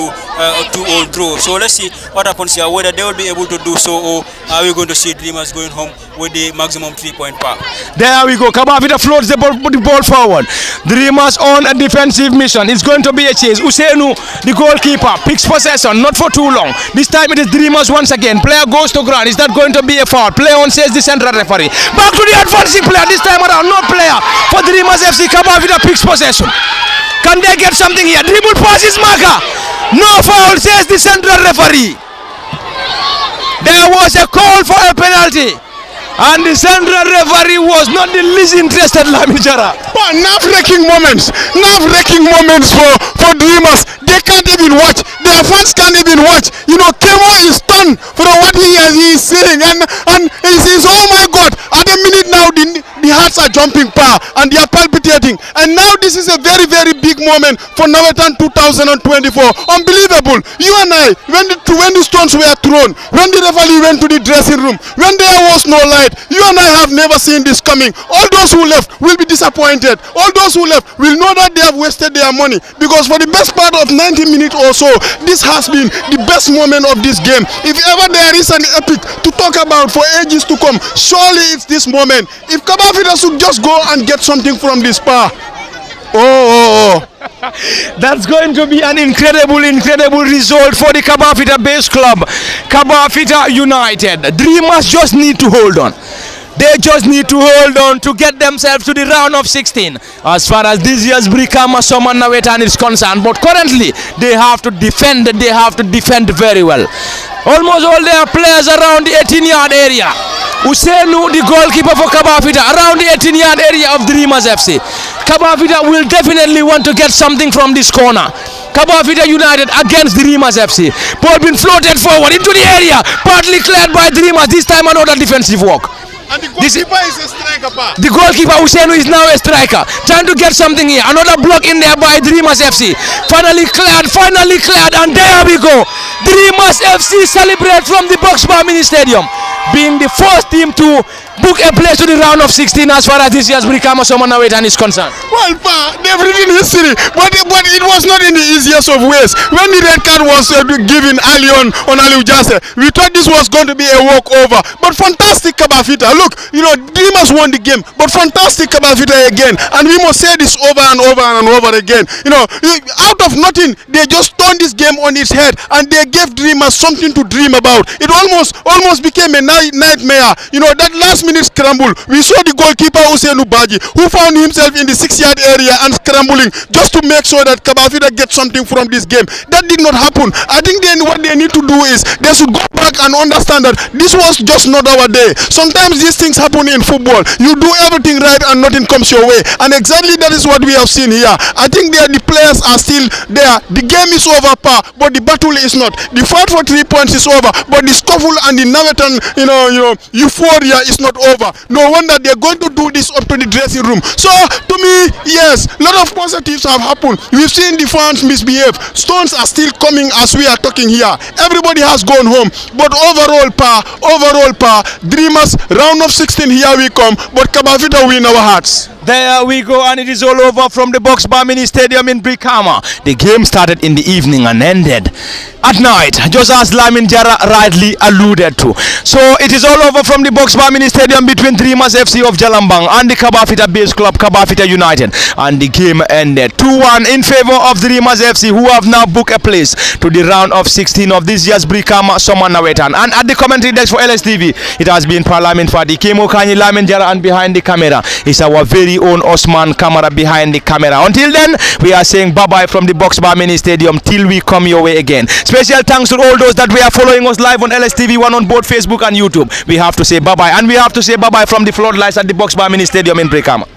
2-all draw. So let's see what happens here, whether they will be able to do so, or are we going to see Dreamers going home with the maximum 3-point par. There we go. Kabafita floats the ball, put the ball forward. Dreamers on a defensive mission. It's going to be a chase. Usainu, the goalkeeper, picks possession, not for too long. This time it is Dreamers once again. Player goes to ground. Is that going to be a foul? Play on, says the central referee. Back to the advancing player. This time around, no player for Dreamers FC. Kabafita picks possession. Can they get something here? Dribble passes Maka. No foul, says the central referee. There was a call for a penalty, and the central referee was not the least interested, Lamin Jara. But nerve-wracking moments for Dreamers. They can't even watch. Their fans can't even watch. You know, Kemo is stunned for what he is saying, and he says, "Oh my God!" At a minute now, the hearts are jumping, and they are palpitating. And now this is a very, very big moment for Nawettan 2024. Unbelievable. You and I, when the stones were thrown, when the referee went to the dressing room, when there was no light, you and I have never seen this coming. All those who left will be disappointed. All those who left will know that they have wasted their money, because for the best part of 90 minutes or so, this has been the best moment of this game. If ever there is an epic to talk about for ages to come, surely it's this moment. If Kabafita should just go and get something from this par. That's going to be an incredible result for the Kabafita base club, Kabafita United. Dreamers just need to hold on. They just need to hold on to get themselves to the round of 16 as far as this year's Brikama Summer Nawettan is concerned. But currently they have to defend very well. Almost all their players around the 18-yard area. Usainu, the goalkeeper for Kabafita, around the 18-yard area of Dreamers FC. Kabafita will definitely want to get something from this corner. Kabafita United against Dreamers FC. Ball being floated forward into the area, partly cleared by Dreamers. This time another defensive work. And the goalkeeper is a striker, The goalkeeper Usainu is now a striker, trying to get something here. Another block in there by Dreamers FC. Finally cleared, and there we go. Dreamers FC celebrate from the Boxbar Mini Stadium, being the first team to book a place to the round of 16 as far as this year's Brikama Summer Nawettan is concerned. Well, they've written history, but it was not in the easiest of ways. When the red card was given early on Ali Ujase, we thought this was going to be a walkover. But fantastic Kabafita. Look, you know, Dreamers won the game, but fantastic Kabafita again. And we must say this over and over again. You know, out of nothing, they just turned this game on its head, and they gave Dreamers something to dream about. It almost became a nightmare. You know, that last minute scramble, we saw the goalkeeper Usainu Baji, who found himself in the 6-yard area and scrambling just to make sure that Kabafita gets something from this game. That did not happen. I think what they need to do is they should go back and understand that this was just not our day. Sometimes these things happen in football. You do everything right and nothing comes your way, and exactly that is what we have seen here. I think the players are still there. The game is over, but the battle is not. The fight for 3 points is over, but the scuffle and the Nawettan, euphoria is not over. No wonder they're going to do this up to the dressing room. So to me, yes, a lot of positives have happened. We've seen the fans misbehave. Stones are still coming as we are talking here. Everybody has gone home, but overall Dreamers round of 16, here we come, but Kabafita win our hearts. There we go, and it is all over from the Boxbar Mini Stadium in Brikama. The game started in the evening and ended at night, just as Lamin Jara rightly alluded to. So it is all over from the Boxbar Mini Stadium between Dreamers FC of Jalambang and the Kabafita base club, Kabafita United. And the game ended 2-1 in favor of Dreamers FC, who have now booked a place to the round of 16 of this year's Brikama Summer Nawettan. And at the commentary desk for LSTV, it has been Parliament Fadi, Kemo Kanyi, Lamin Jara, and behind the camera is our very own Osman Kamara behind the camera. Until then, we are saying bye-bye from the Boxbar Mini Stadium till we come your way again. Special thanks to all those that we are following us live on LSTV1 on both Facebook and YouTube. We have to say bye-bye, and we have to say bye-bye from the Floodlights at the Boxbar Mini Stadium in Brikama.